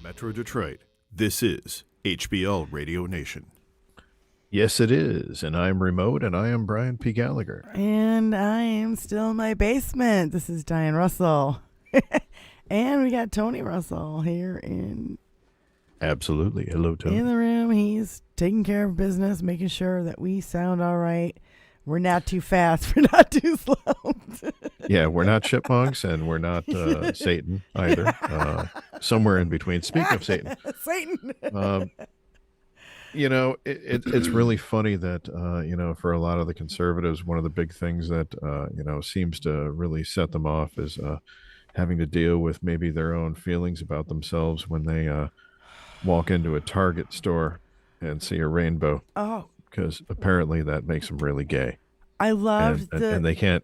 Metro Detroit, this is HBL Radio Nation. Yes, it is. And I'm remote, and I am Brian P. Gallagher. And I am still in my basement. This is Diane Russell. And we got Tony Russell here Absolutely. Hello, Tony. in the room. He's taking care of business, making sure that we sound all right. We're not too fast. We're not too slow. Yeah, we're not chipmunks, and we're not Satan either. Somewhere in between. Speaking of Satan. Satan. It's really funny that, for a lot of the conservatives, one of the big things that, seems to really set them off is having to deal with maybe their own feelings about themselves when they walk into a Target store and see a rainbow. Oh. Because apparently that makes them really gay. I love and they can't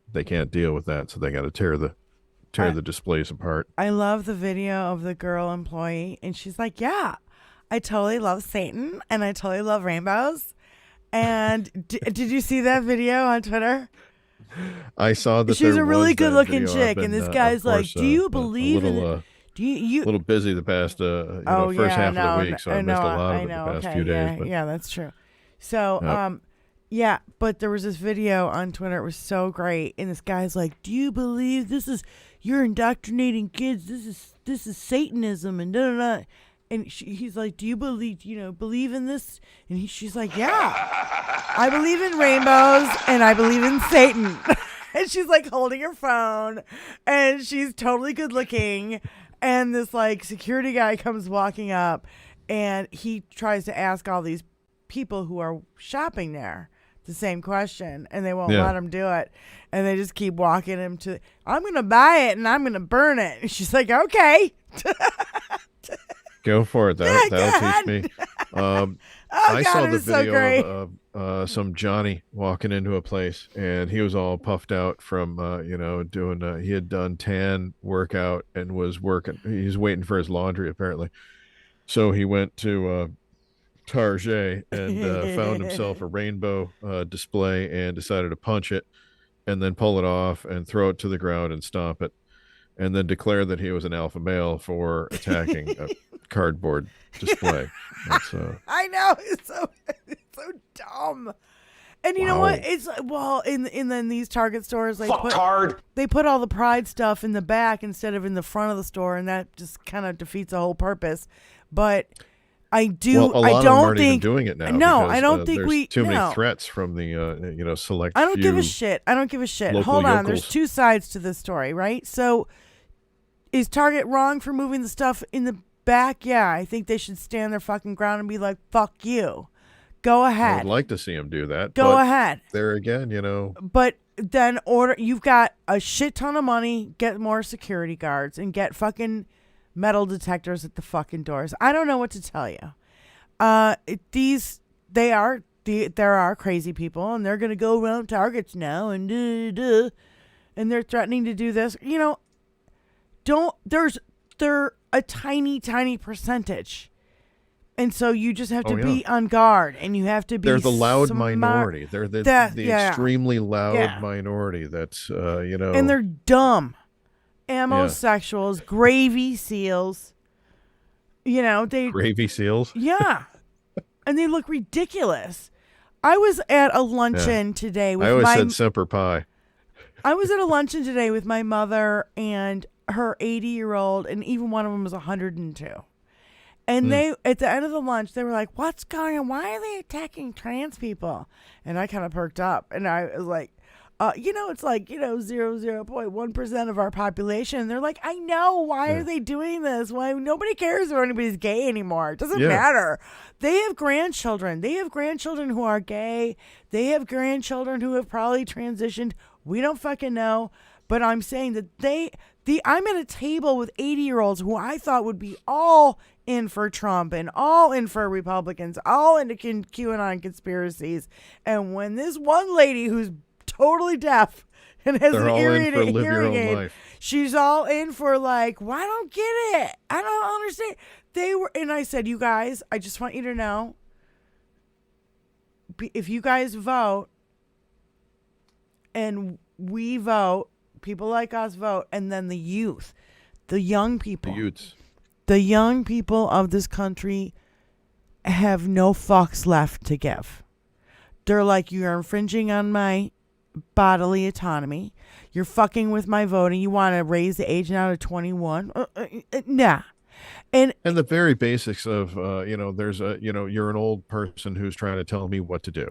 deal with that, so they got to tear the displays apart. I love the video of the girl employee, and she's like, "Yeah, I totally love Satan, and I totally love rainbows." And did you see that video on Twitter? I saw that. She's a really good-looking chick, and this guy's like, "Do you believe in it? Do you?" A little busy the past, first half of the week, so I missed a lot of it the past few days. Yeah, that's true. So, but there was this video on Twitter. It was so great, and this guy's like, "Do you believe you're indoctrinating kids? This is Satanism and da da da." And he's like, "Do you believe in this?" And she's like, "Yeah, I believe in rainbows and I believe in Satan." And she's like holding her phone, and she's totally good looking. And this like security guy comes walking up, and he tries to ask all these people who are shopping there the same question, and they won't let him do it, and they just keep walking him to, "I'm gonna buy it and I'm gonna burn it." And she's like, "Okay." Go for it. That'll teach me. I saw the video of some Johnny walking into a place, and he was all puffed out from doing he had done tan workout and was working. He's waiting for his laundry apparently, so he went to Target and found himself a rainbow display and decided to punch it and then pull it off and throw it to the ground and stomp it, and then declare that he was an alpha male for attacking a cardboard display. I know, it's so dumb. And you know what? It's in these Target stores, they put all the Pride stuff in the back instead of in the front of the store, and that just kind of defeats the whole purpose. But I don't think even doing it now. No, because, I don't think there's too many threats from the select. I don't give a shit. Hold on, there's two sides to this story, right? So, is Target wrong for moving the stuff in the back? Yeah, I think they should stand their fucking ground and be like, "Fuck you." Go ahead. I'd like to see them do that. Go ahead. There again, But then you've got a shit ton of money, get more security guards and get fucking metal detectors at the fucking doors. I don't know what to tell you. There are crazy people, and they're going to go around Targets now and and they're threatening to do this. They're a tiny, tiny percentage. And so you just have to be on guard, and you have to be. They're the loud minority. They're the extremely loud minority. That's And they're dumb, amosexuals, gravy seals. Gravy seals. Yeah, and they look ridiculous. I was at a luncheon today with I always said Semper Pi. I was at a luncheon today with my mother and her 80-year-old, and even one of them was 102. And they, at the end of the lunch, they were like, "What's going on? Why are they attacking trans people?" And I kind of perked up, and I was like, it's like, 0.1% of our population. And they're like, "I know. Why are they doing this? Why? Nobody cares if anybody's gay anymore. It doesn't matter." They have grandchildren. They have grandchildren who are gay. They have grandchildren who have probably transitioned. We don't fucking know. But I'm saying that I'm at a table with 80-year-olds who I thought would be all in for Trump and all in for Republicans, all into QAnon conspiracies. And when this one lady who's totally deaf and has an hearing aid, she's all in for like, "Well, I don't get it. I don't understand." And I said, "You guys, I just want you to know, if you guys vote and we vote, people like us vote, and then the youth, the young people, the young people of this country have no fucks left to give. They're like, you're infringing on my bodily autonomy. You're fucking with my voting. You want to raise the age now to 21? Nah. And the very basics of, there's you're an old person who's trying to tell me what to do.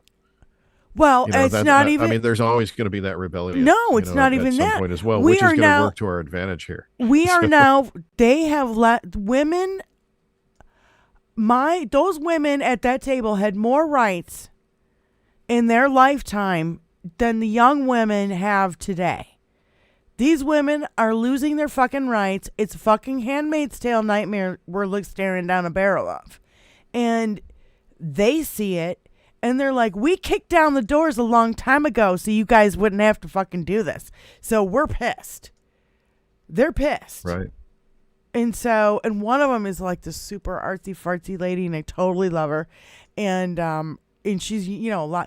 Well, it's not even. I mean, there's always going to be that rebellion. No, it's not even at some that. point as well, which is going to work to our advantage here. We are now. They have let women. Those women at that table had more rights in their lifetime than the young women have today. These women are losing their fucking rights. It's a fucking Handmaid's Tale nightmare we're staring down a barrel of. And they see it, and they're like, we kicked down the doors a long time ago so you guys wouldn't have to fucking do this. So we're pissed. They're pissed. Right. And one of them is like this super artsy fartsy lady, and I totally love her. And she's,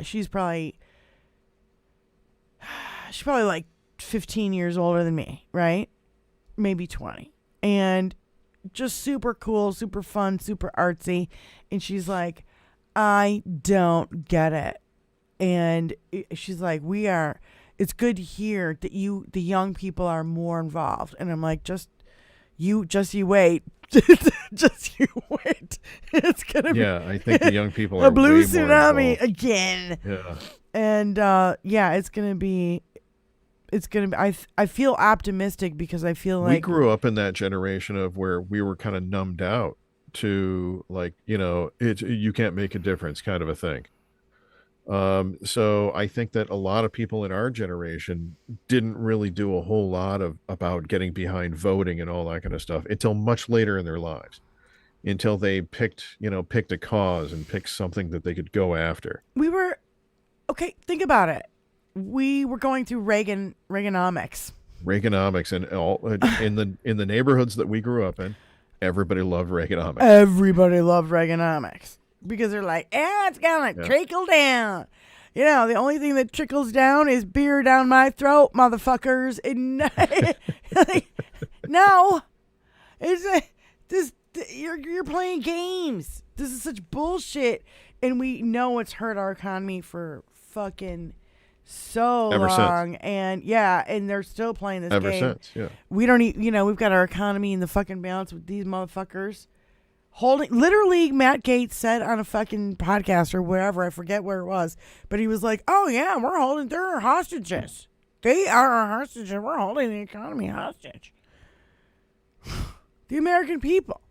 she's probably like 15 years older than me, right? Maybe 20. And just super cool, super fun, super artsy. And she's like, I don't get it. And she's like, it's good to hear that the young people are more involved. And I'm like, just you wait. Just you wait. It's going to be. Yeah, I think the young people are a blue way tsunami more again. Yeah. And it's going to be. I feel optimistic because I feel like we grew up in that generation of where we were kind of numbed out to, like, you can't make a difference kind of a thing. So I think that a lot of people in our generation didn't really do a whole lot about getting behind voting and all that kind of stuff until much later in their lives, until they picked a cause and picked something that they could go after. Okay, think about it. We were going through Reaganomics, and all in the neighborhoods that we grew up in, everybody loved Reaganomics. Everybody loved Reaganomics because they're like, it's gonna trickle down. The only thing that trickles down is beer down my throat, motherfuckers. And no, it's you're playing games. This is such bullshit, and we know it's hurt our economy for fucking so ever long. Since. And they're still playing this ever game. Since, yeah. We don't we've got our economy in the fucking balance with these motherfuckers literally. Matt Gaetz said on a fucking podcast or wherever, I forget where it was, but he was like, oh yeah, they're hostages. They are our hostages. We're holding the economy hostage. The American people.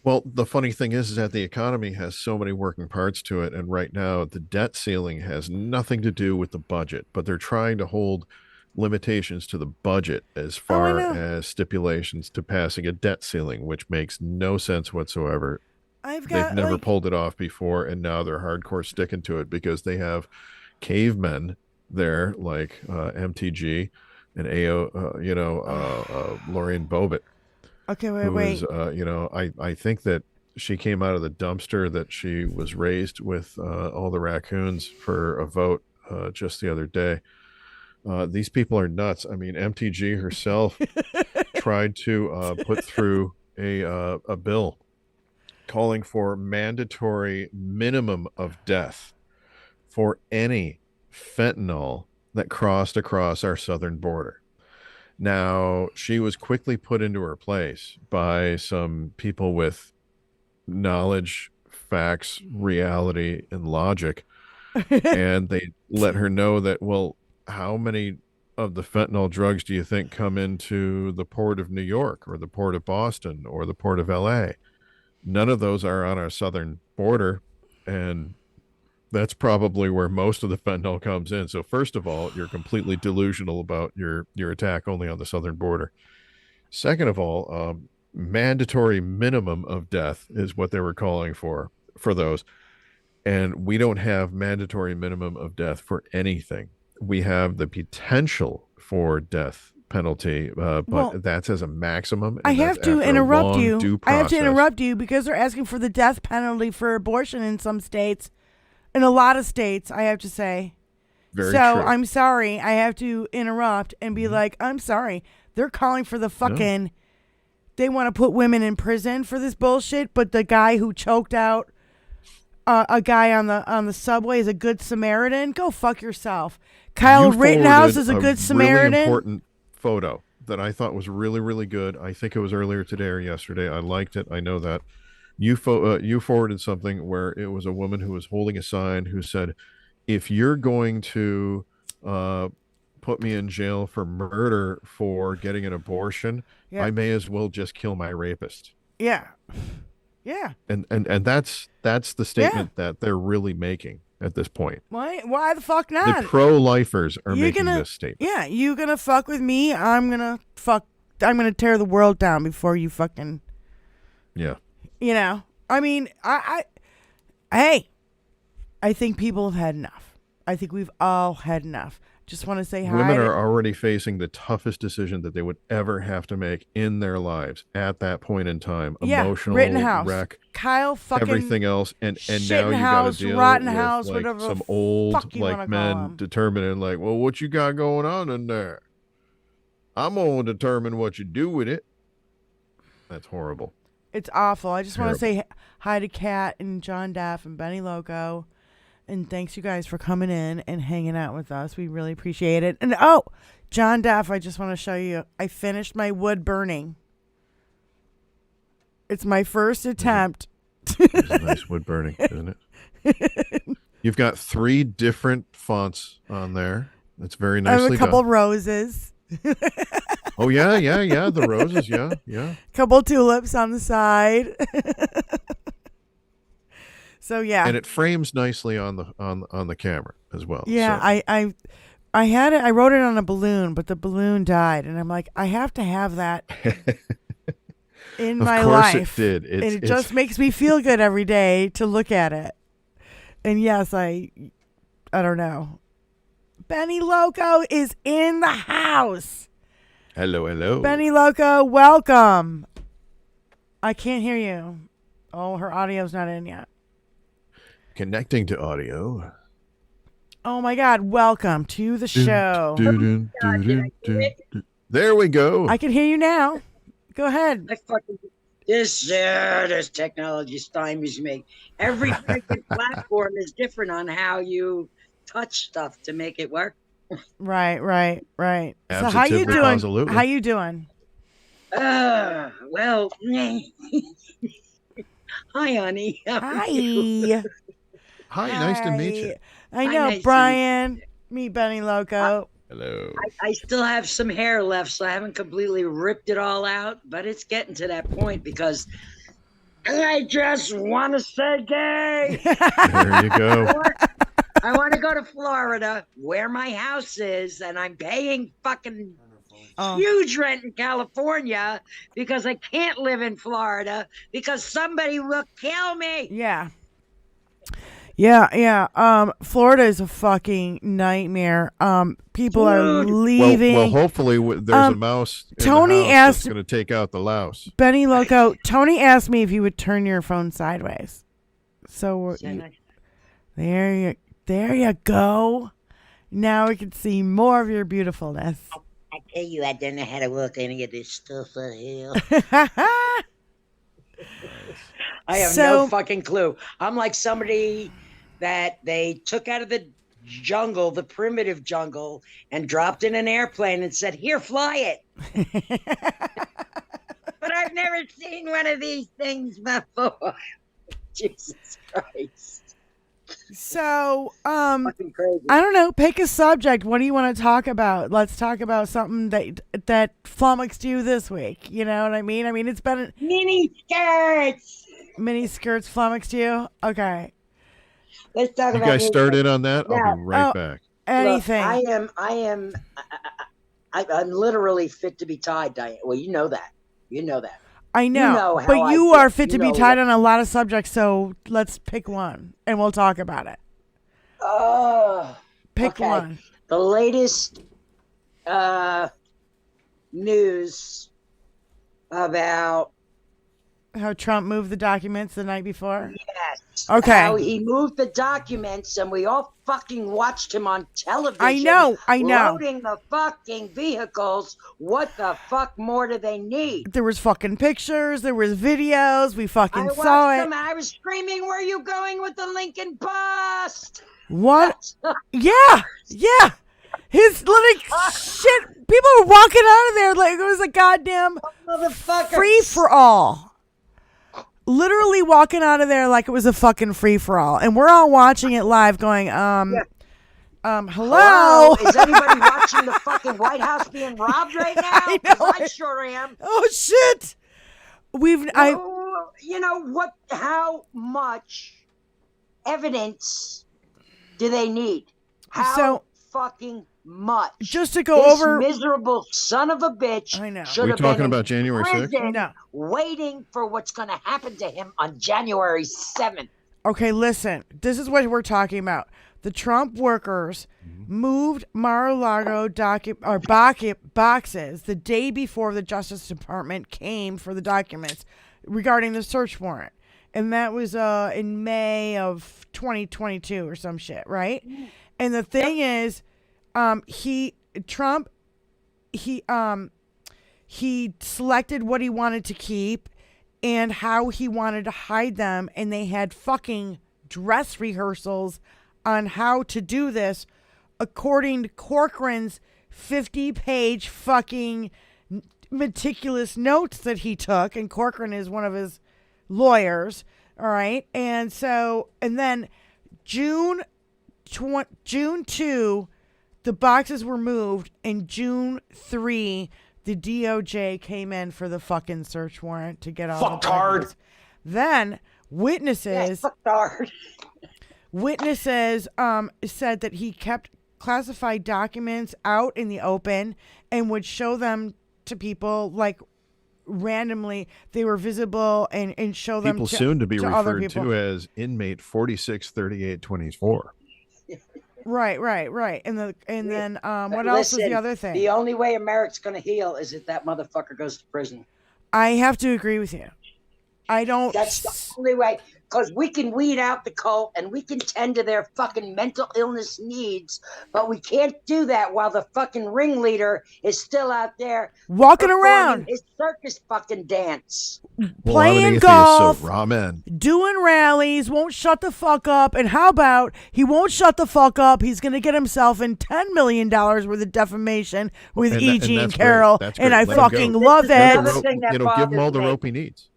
Well, the funny thing is that the economy has so many working parts to it. And right now, the debt ceiling has nothing to do with the budget, but they're trying to hold limitations to the budget as far as stipulations to passing a debt ceiling, which makes no sense whatsoever. They've never pulled it off before, and now they're hardcore sticking to it because they have cavemen there like MTG and Lorraine Bobbitt. Okay, wait. I think that she came out of the dumpster that she was raised with all the raccoons for a vote just the other day. These people are nuts. I mean, MTG herself tried to put through a bill calling for mandatory minimum of death for any fentanyl that crossed across our southern border. Now, she was quickly put into her place by some people with knowledge, facts, reality, and logic. And they let her know that, well, how many of the fentanyl drugs do you think come into the port of New York or the port of Boston or the port of LA? None of those are on our southern border. And that's probably where most of the fentanyl comes in. So first of all, you're completely delusional about your attack only on the southern border. Second of all, mandatory minimum of death is what they were calling for those. And we don't have mandatory minimum of death for anything. We have the potential for death penalty, but that's as a maximum. I have to interrupt you. I have to interrupt you because they're asking for the death penalty for abortion in some states. In a lot of states, I have to say. Very true. I'm sorry. I have to interrupt and be like, I'm sorry. They're calling for the fucking they want to put women in prison for this bullshit, but the guy who choked out a guy on the subway is a good Samaritan. Go fuck yourself. Kyle Rittenhouse is a good Samaritan. Really important photo that I thought was really, really good. I think it was earlier today or yesterday. I liked it. I know that. You forwarded something where it was a woman who was holding a sign who said, if you're going to put me in jail for murder for getting an abortion, I may as well just kill my rapist. Yeah. And that's the statement that they're really making at this point. Why the fuck not? The pro-lifers are making this statement. Yeah, you gonna fuck with me, I'm gonna tear the world down before you fucking. Yeah. You know, I mean, I think people have had enough. I think we've all had enough. Just want to say hi. Women are already facing the toughest decision that they would ever have to make in their lives at that point in time. Emotional Rittenhouse, wreck, Kyle, fucking everything else, and now you got to deal Rottenhouse, with like some fuck old you like men determining like, well, what you got going on in there? I'm gonna determine what you do with it. That's horrible. It's awful. I just want to say hi to Kat and John Daff and BENNILOCO. And thanks, you guys, for coming in and hanging out with us. We really appreciate it. And, John Daff, I just want to show you. I finished my wood burning. It's my first attempt. It's a nice wood burning, isn't it? You've got 3 different fonts on there. That's very nicely done. I have a couple roses. Oh, yeah. The roses, yeah. Couple tulips on the side. So yeah, and it frames nicely on the camera as well. Yeah, so. I had it. I wrote it on a balloon, but the balloon died, and I'm like, I have to have that in my life. Of course, it did. It just makes me feel good every day to look at it. And yes, I don't know. BENNILOCO is in the house. Hello. BENNILOCO, welcome. I can't hear you. Oh, her audio's not in yet. Connecting to audio. Oh my God! Welcome to the show. There we go. I can hear you now. Go ahead. This technology stymies me. Every freaking platform is different on how you touch stuff to make it work. Right. So how you doing? Absolutely. How you doing? Well, hi, honey. Hi. Hi, nice to meet you. I know, nice Brian. Meet BENNILOCO. Hello. I still have some hair left, so I haven't completely ripped it all out, but it's getting to that point because I just want to say gay. There you go. I want to go to Florida, where my house is, and I'm paying fucking huge rent in California because I can't live in Florida because somebody will kill me. Yeah. Florida is a fucking nightmare. People are leaving. Well, hopefully there's a mouse in Tony the house asked, that's going to take out the louse. BENNILOCO, Tony asked me if you would turn your phone sideways. So there you go. Now we can see more of your beautifulness. I tell you, I don't know how to work any of this stuff out here. I have no fucking clue. I'm like somebody that they took out of the jungle, the primitive jungle, and dropped in an airplane and said, "Here, fly it." But I've never seen one of these things before. Jesus Christ. So, Fucking crazy. I don't know. Pick a subject. What do you want to talk about? Let's talk about something that flummoxed you this week. You know what I mean? I mean, it's been mini skirts. Mini skirts flummoxed you? Okay. Let's talk about. You guys start in on that. Now, I'll be right back. Anything. Look, I'm literally fit to be tied, Diane. Well, you know that. I know, but you are fit to be tied on a lot of subjects, so let's pick one, and we'll talk about it. Pick one. The latest news about how Trump moved the documents the night before? Yes. Okay. How he moved the documents and we all fucking watched him on television. I know. Loading the fucking vehicles. What the fuck more do they need? There was fucking pictures. There was videos. We fucking I saw watched it. them and I was screaming, "Where are you going with the Lincoln bust?" What? Yeah. His little shit. People were walking out of there like it was a goddamn free for all. Literally walking out of there like it was a fucking free for all, and we're all watching it live, going, hello. Is anybody watching the fucking White House being robbed right now? I know. I sure am. Oh shit. You know what? How much evidence do they need? How fucking much? Just to go over, miserable son of a bitch. I know. We're talking about January 6th? No. Waiting for what's going to happen to him on January 7th. Okay, listen. This is what we're talking about. The Trump workers moved Mar-a-Lago boxes the day before the Justice Department came for the documents regarding the search warrant. And that was in May of 2022 or some shit, right? And the thing is, Trump selected what he wanted to keep and how he wanted to hide them, and they had fucking dress rehearsals on how to do this according to Corcoran's 50-page fucking meticulous notes that he took, and Corcoran is one of his lawyers, all right? And then June 2, the boxes were moved, and June 3, the DOJ came in for the fucking search warrant to get all the documents. Then witnesses said that he kept classified documents out in the open and would show them to people like randomly. They were visible and show them people soon to be other referred people. to as inmate 463824. Right. And then what else was the other thing? The only way America's going to heal is if that motherfucker goes to prison. I have to agree with you. That's the only way, because we can weed out the cult and we can tend to their fucking mental illness needs, but we can't do that while the fucking ringleader is still out there walking around his circus fucking dance, playing golf, ramen, doing rallies, won't shut the fuck up. And how about he won't shut the fuck up? He's going to get himself in $10 million worth of defamation with E.G. and Carroll, and I fucking love it. Give him all the rope he needs.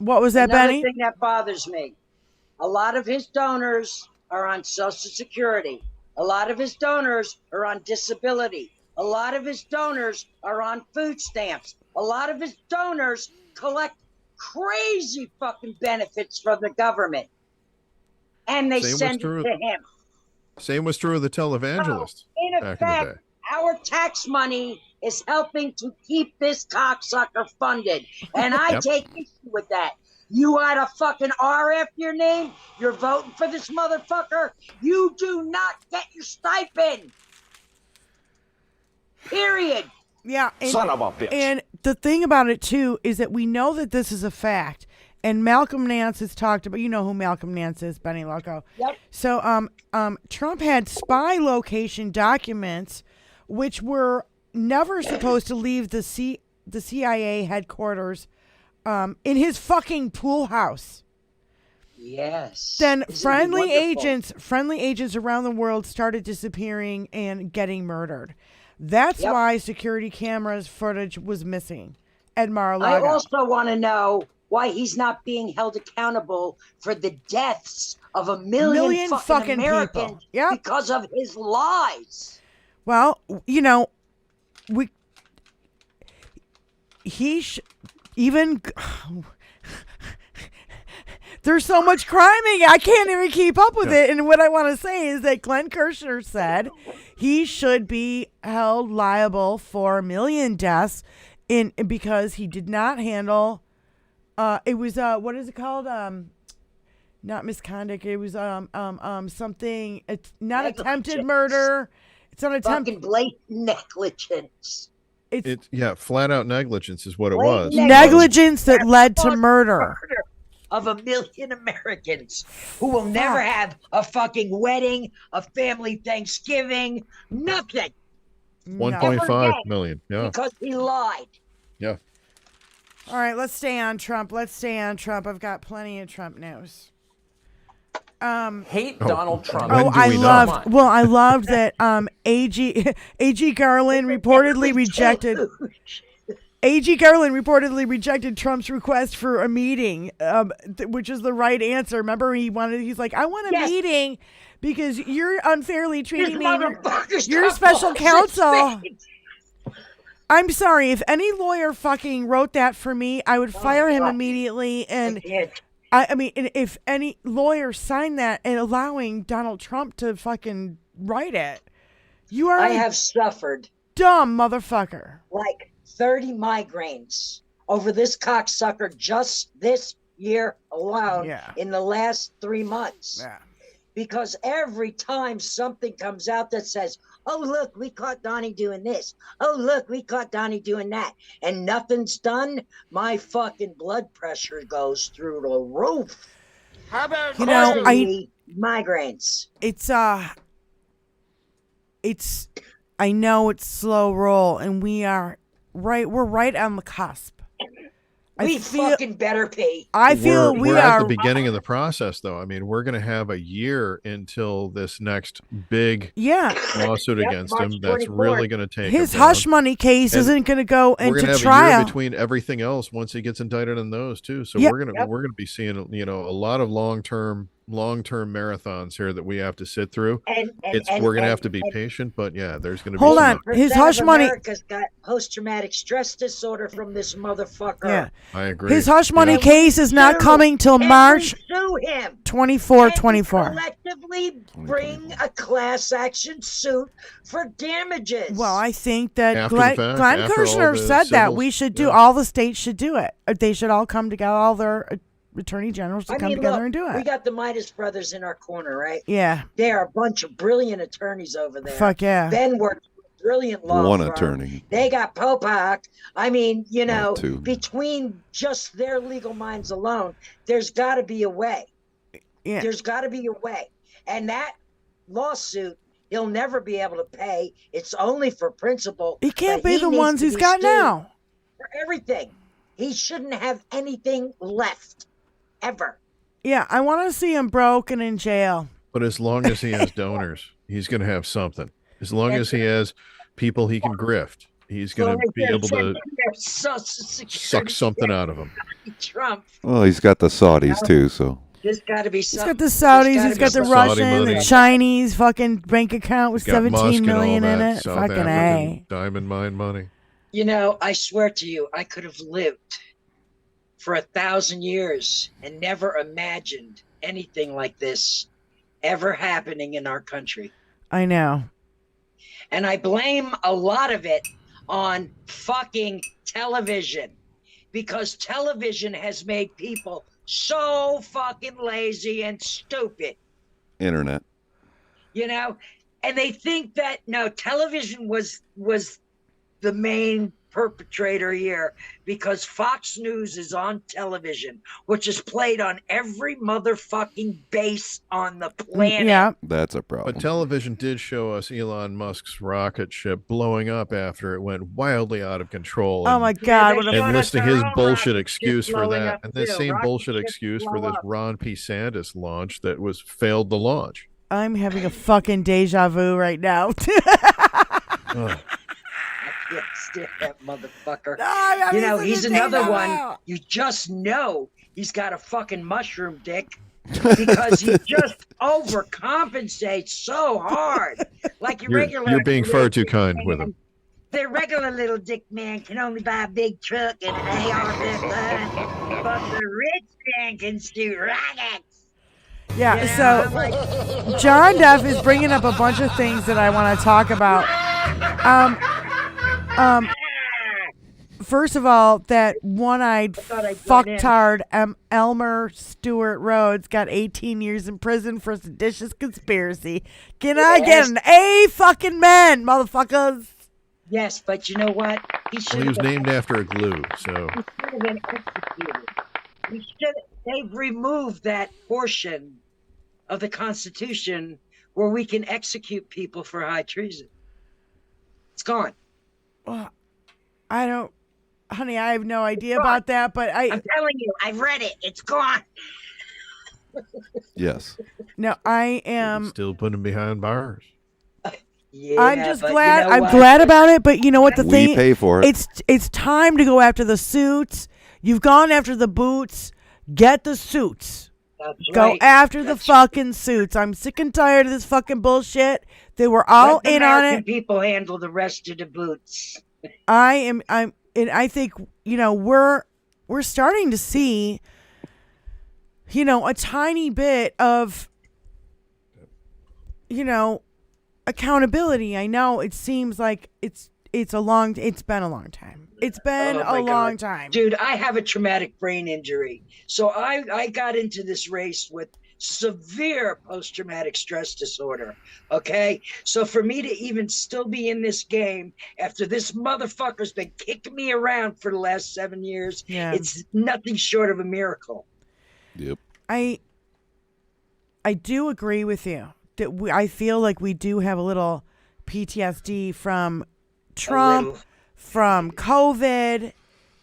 What was that, Benny? Another thing that bothers me. A lot of his donors are on Social Security. A lot of his donors are on disability. A lot of his donors are on food stamps. A lot of his donors collect crazy fucking benefits from the government. And they send it to him. Same was true of the televangelist back in the day. Our tax money is helping to keep this cocksucker funded. And I take issue with that. You had a fucking R after your name? You're voting for this motherfucker? You do not get your stipend. Period. Yeah. Son of a bitch. And the thing about it, too, is that we know that this is a fact. And Malcolm Nance has talked about, you know who Malcolm Nance is, BENNILOCO. Yep. So Trump had spy location documents which were never supposed to leave the CIA headquarters in his fucking pool house. Yes. Then friendly agents around the world started disappearing and getting murdered. That's why security cameras footage was missing at Mar-a-Lago. I also want to know why he's not being held accountable for the deaths of a million fucking Americans because of his lies. Well, you know, there's so much criming, I can't even keep up with it. And what I want to say is that Glenn Kirshner said he should be held liable for 1 million deaths because he did not handle. It was what is it called? Not misconduct. It was something. It's not attempted murder. It's not attempted. Fucking blatant negligence. It's flat out negligence is what it was. Negligence that led to murder. of 1 million Americans who will never have a fucking wedding, a family Thanksgiving, nothing. 1.5 million. Yeah. Because he lied. Yeah. All right, let's stay on Trump. I've got plenty of Trump news. Hate Donald Trump. I loved that AG Garland reportedly rejected Trump's request for a meeting, which is the right answer. Remember, he's like, I want a meeting because you're unfairly treating me. You're special counsel. I'm sorry. If any lawyer fucking wrote that for me, I would fire him immediately. And I mean, if any lawyer signed that and allowing Donald Trump to fucking write it, you are. I have suffered. Dumb motherfucker. Like 30 migraines over this cocksucker just this year alone in the last 3 months. Yeah. Because every time something comes out that says, oh, look, we caught Donnie doing this. Oh, look, we caught Donnie doing that. And nothing's done. My fucking blood pressure goes through the roof. How about migraines? I know it's slow roll, and we're right on the cusp. Fucking better be. I feel we're at the beginning of the process, though. I mean, we're going to have a year until this next big lawsuit against him. That's really going to take his hush money case isn't going to go into we're gonna have trial. A year between everything else once he gets indicted on those too. So we're gonna be seeing a lot of long term marathons here that we have to sit through. We're gonna have to be patient, but there's gonna be. Hold on, his hush money. America's got post-traumatic stress disorder from this motherfucker. Yeah, I agree. His hush money case is not coming till March 24. Collectively bring a class action suit for damages. Well, I think that Glenn Kirshner said that we should do. All the states should do it. They should all come together. All their attorney generals to come together and do it. We got the Midas brothers in our corner, right? Yeah. They are a bunch of brilliant attorneys over there. Fuck yeah. Ben worked brilliant law One firm. attorney. They got Popak. I mean, between just their legal minds alone, there's got to be a way. Yeah. There's got to be a way. And that lawsuit, he'll never be able to pay. It's only for principal. He can't pay the ones he's got now. For everything. He shouldn't have anything left. Ever. Yeah, I want to see him broken in jail. But as long as he has donors, he's going to have something. As long as he has people he can grift, he's going to be able to suck something out of them. Trump. Well, he's got the Saudis too, so. There's got to be something. He's got the Saudis, he's got the Russian, the Chinese fucking bank account with 17 million in it. South fucking A. Diamond mine money. I swear to you, I could have lived for 1,000 years and never imagined anything like this ever happening in our country. I know. And I blame a lot of it on fucking television, because television has made people so fucking lazy and stupid. Internet. And they think that television was the main perpetrator here, because Fox News is on television, which is played on every motherfucking base on the planet. Yeah, that's a problem. But television did show us Elon Musk's rocket ship blowing up after it went wildly out of control. Oh my God! And listing his bullshit excuse for that, and this same bullshit excuse for this Ron P. Sandus launch that was failed the launch. I'm having a fucking deja vu right now. Can't stand that motherfucker. No, he's another one. You just know he's got a fucking mushroom dick, because he just overcompensates so hard. Like you're being far too kind with him. The regular little dick man can only buy a big truck and an AR-15, but the rich man can shoot rockets. Yeah, so John Duff is bringing up a bunch of things that I want to talk about. First of all, that one-eyed fucktard Elmer Stewart Rhodes got 18 years in prison for seditious conspiracy. Can I get an A fucking man, motherfuckers? Yes, but you know what? He was named after a glue, so. He should have been executed. They've removed that portion of the Constitution where we can execute people for high treason. It's gone. Well, I don't, honey, I have no idea about that, but I'm telling you, I've read it. It's gone. Yes. No, I am. Still put him behind bars. Yeah, I'm just but glad. you know I'm what? glad about it. But you know what the We thing? pay for it. It's time to go after the suits. You've gone after the boots. Get the suits. That's Go right. after the fucking suits. I'm sick and tired of this fucking bullshit. They were all Let the in on American it. people handle the rest of the boots. And I think, we're starting to see, a tiny bit of, accountability. I know it seems like it's been a long time. It's been Oh, my a long God. time. Dude, I have a traumatic brain injury. So I got into this race with severe post-traumatic stress disorder. Okay? So for me to even still be in this game after this motherfucker's been kicking me around for the last 7 years, Yeah. it's nothing short of a miracle. Yep. I do agree with you that I feel like we do have a little PTSD from Trump, little. from COVID,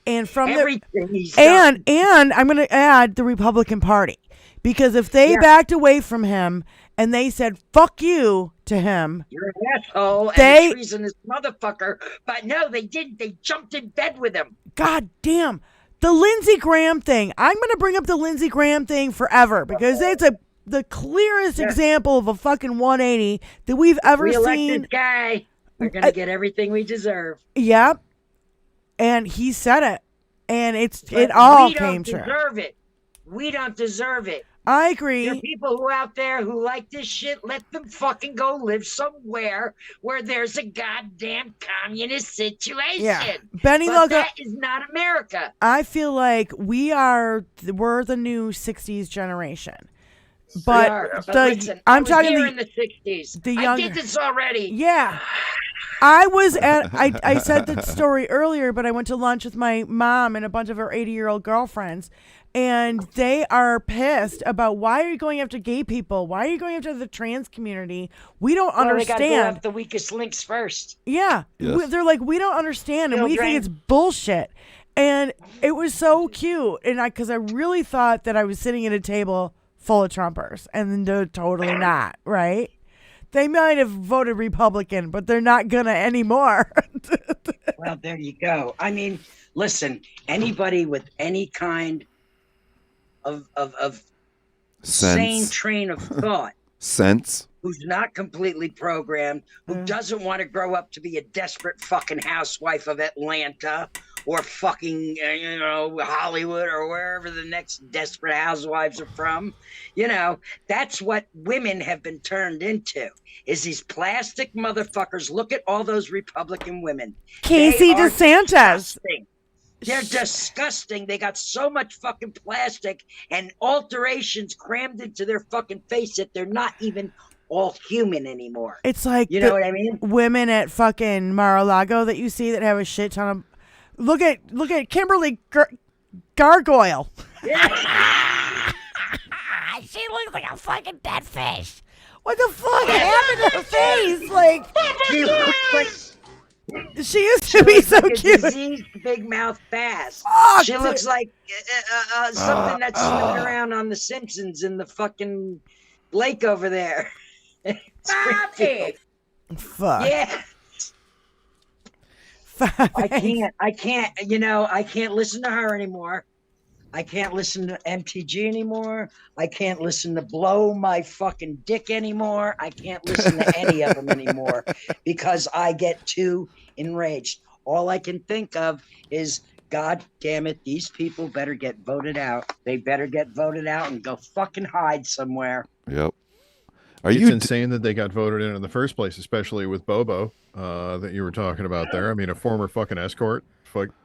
and from Everything he's done. and I'm going to add the Republican Party, because if they Yeah. backed away from him and they said "fuck you" to him, You're an asshole and They- a treasonous motherfucker. But no, they didn't. They jumped in bed with him. God damn, the Lindsey Graham thing. I'm going to bring up the Lindsey Graham thing forever because it's the clearest example of a fucking 180 that we've ever We elect seen. this guy. We're gonna get everything we deserve. Yep. And he said it. And it But all we came don't true. deserve it. We don't deserve it. I There are agree. people who out there who like this shit. Let them fucking go live somewhere where there's a goddamn communist situation. Yeah. But BENNILOCO, that is not America. I feel like we're the new 60s generation. But, We are. I'm Listen, I was talking here in the 60s. the I younger- did this already. yeah. I said that story earlier, but I went to lunch with my mom and a bunch of her 80-year-old girlfriends, and they are pissed about, why are you going after gay people? Why are you going after the trans community? We don't Well, they gotta go understand. off the weakest links first. Yeah. Yes. They're like, we don't understand, and we think Children. it's bullshit. And it was so cute. And because I really thought that I was sitting at a table full of Trumpers, and they're totally not, right? They might have voted Republican, but they're not gonna anymore. Well, there you go. I mean, listen, anybody with any kind of sane Sense. train of thought Sense. who's not completely programmed, who doesn't want to grow up to be a desperate fucking housewife of Atlanta or fucking, Hollywood or wherever the next desperate housewives are from. That's what women have been turned into, is these plastic motherfuckers. Look at all those Republican women. Casey They are DeSantis. disgusting. They're disgusting. They got so much fucking plastic and alterations crammed into their fucking face that they're not even all human anymore. It's like You know what I mean? women at fucking Mar-a-Lago that you see that have a shit ton of. Look at Kimberly Gargoyle. She looks like a fucking dead fish. What the fuck happened to her face? Like, She looks like she used to be so a cute. diseased big mouth bass. Fuck, She dude. looks like something that's swimming around on The Simpsons in the fucking lake over there. Springfield. Fuck. Yeah, Fuck. I can't. I can't listen to her anymore. I can't listen to MTG anymore. I can't listen to Blow My Fucking Dick anymore. I can't listen to any of them anymore because I get too enraged. All I can think of is, God damn it, these people better get voted out. They better get voted out and go fucking hide somewhere. Yep. It's insane that they got voted in the first place, especially with Bobo that you were talking about there. I mean, a former fucking escort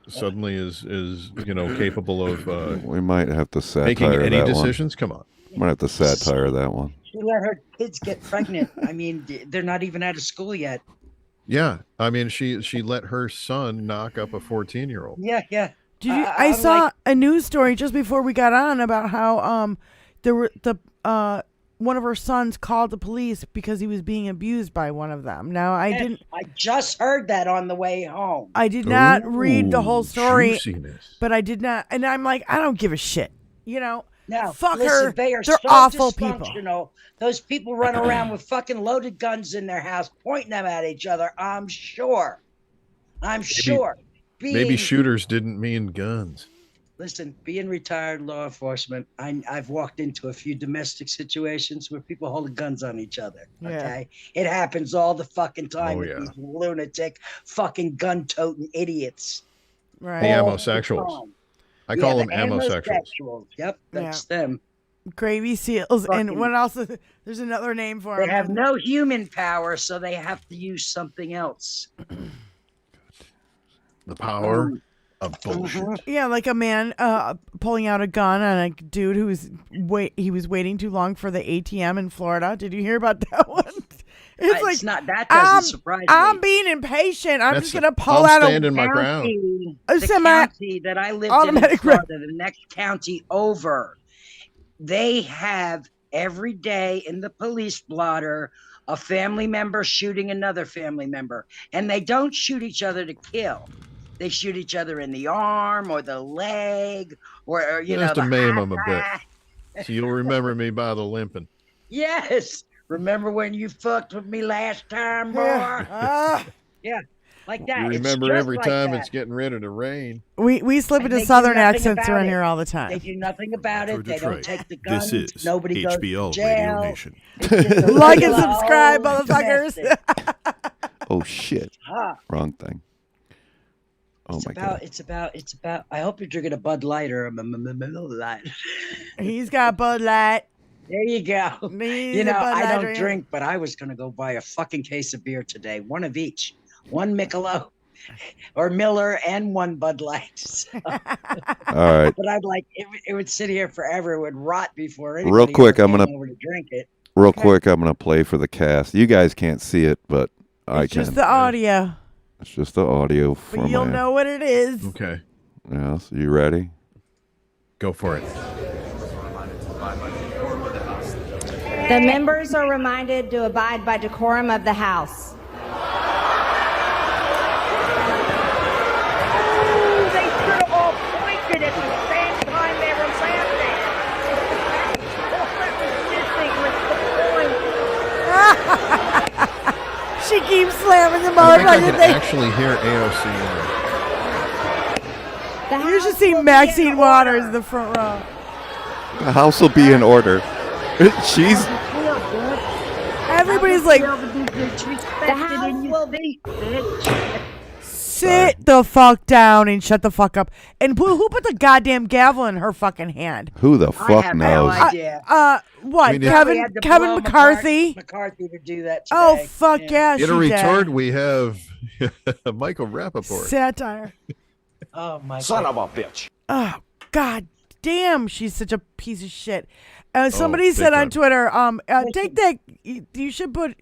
suddenly is capable of we might have to satire making any that decisions. Come on. one. Might have to satire that one. She let her kids get pregnant. I mean, they're not even out of school yet. Yeah, I mean, she let her son knock up a 14-year-old. Yeah. Did you? I saw a news story just before we got on about how there were one of her sons called the police because he was being abused by one of them. Now I just heard that on the way home. I did not read the whole story, juiciness. but I did not, and I'm like, I don't give a shit. You know, no, fuck listen, her. They're so awful people. Those people run around with fucking loaded guns in their house, pointing them at each other. I'm sure. Maybe shooters didn't mean guns. Listen, being retired law enforcement, I've walked into a few domestic situations where people hold guns on each other. Okay, it happens all the fucking time with these lunatic, fucking gun-toting idiots. Right, the amosexuals. I call them amosexuals. Yep, that's them. Gravy seals, and what else? There's another name for them. They have no human power, so they have to use something else. The power of bullshit. Yeah, like a man pulling out a gun on a dude who was waiting too long for the ATM in Florida. Did you hear about that one? It's not that doesn't surprise me. I'm being impatient. I'm just gonna pull out standing my ground. The county that I lived in Florida, the next county over, they have every day in the police blotter a family member shooting another family member, and they don't shoot each other to kill. They shoot each other in the arm or the leg or just to maim them a bit. So you'll remember me by the limping. Yes. Remember when you fucked with me last time, boy? Yeah. Like that. You remember every time it's getting ready to rain. We slip into southern accents around here all the time. They do nothing about it. They don't take the guns. This is Nobody HBL goes to jail. Radio Nation. Like and subscribe, motherfuckers. Oh shit! Wrong thing. Oh my god! It's about. I hope you're drinking a Bud Light or a Miller Light. He's got Bud Light. There you go. I don't drink, but I was gonna go buy a fucking case of beer today, one of each, one Michelob or Miller and one Bud Light. So. All right. But I'd like it would sit here forever. It would rot before anybody Real quick, I'm gonna over to drink it. Real quick, I'm gonna play for the cast. You guys can't see it, but I can. Just the audio. It's just the audio. But you'll know what it is. Okay. Yeah. So you ready? Go for it. The members are reminded to abide by decorum of the House. They should have all pointed at the same time they were laughing. She keeps slamming the I think I motherfucking can thing. actually hear AOC in there. You should see Maxine Waters in the front row. The house will be in order. She's. Everybody's like, The House will be. sit the fuck down and shut the fuck up. And who put the goddamn gavel in her fucking hand? Who the fuck have knows? no idea. What? I mean, Kevin McCarthy? McCarthy to do that today. Oh fuck yeah! In a retort, we have Michael Rappaport. Satire. Oh my Son God. of a bitch. Oh god damn, she's such a piece of shit. Somebody big said on time. Twitter, take that. You should put.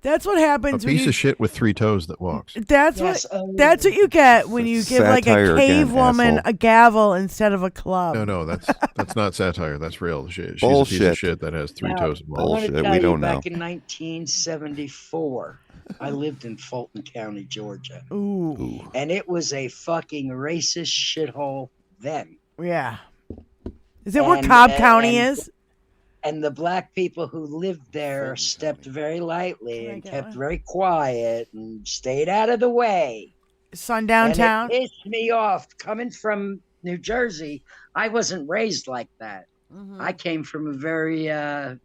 That's what A happens. when piece you, of shit with 3 toes that walks. That's Yes, That's what you get when you give like a Satire cave again, woman asshole. a gavel instead of a club. No, that's not satire. That's real. She's a piece Bullshit. of shit that has 3 toes and I walks. want to Bullshit, tell we you, don't know. back in 1974, I lived in Fulton County, Georgia, Ooh, and it was a fucking racist shithole then. yeah. Is it where And- Cobb County and- is? And the black people who lived there stepped very lightly Can I and get kept one? very quiet and stayed out of the way. Sundown Town. And it pissed me off. Coming from New Jersey, I wasn't raised like that. Mhm. I came from a very,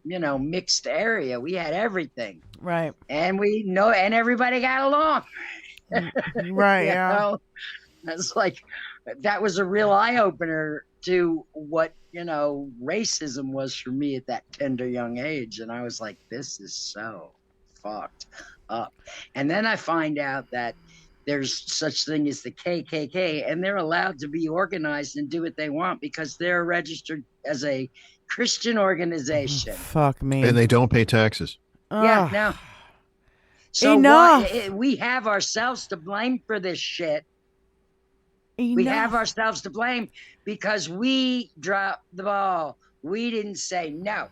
mixed area. We had everything, Right. and and everybody got along. Right. You Yeah. know? That's like, that was a real eye opener to what, racism was for me at that tender young age. And I was like, this is so fucked up. And then I find out that there's such thing as the KKK, and they're allowed to be organized and do what they want because they're registered as a Christian organization. Fuck me. And they don't pay taxes. Yeah, Ugh. no. So Enough. we have ourselves to blame for this shit. We have ourselves to blame because we dropped the ball. We didn't say no.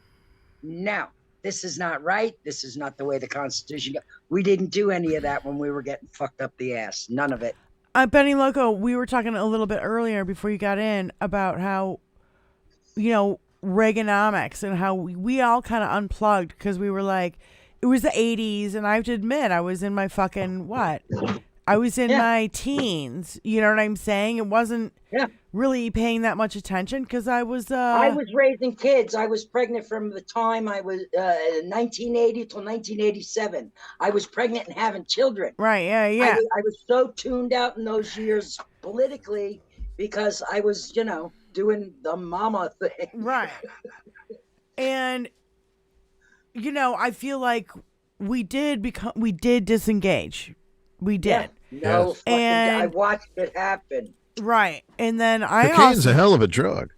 This is not right. This is not the way the Constitution goes. We didn't do any of that when we were getting fucked up the ass. None of it. BENNILOCO, we were talking a little bit earlier before you got in about how, Reaganomics and how we all kind of unplugged because we were like, it was the 80s, and I have to admit, I was in my fucking, I was in my teens. You know what I'm saying? It wasn't really paying that much attention because I was raising kids. I was pregnant from the time I was 1980 till 1987. I was pregnant and having children. Right, yeah. I was so tuned out in those years politically because I was, doing the mama thing. Right. And, I feel like we did disengage. We did. Yeah. I watched it happen. Right. And then cocaine's a hell of a drug.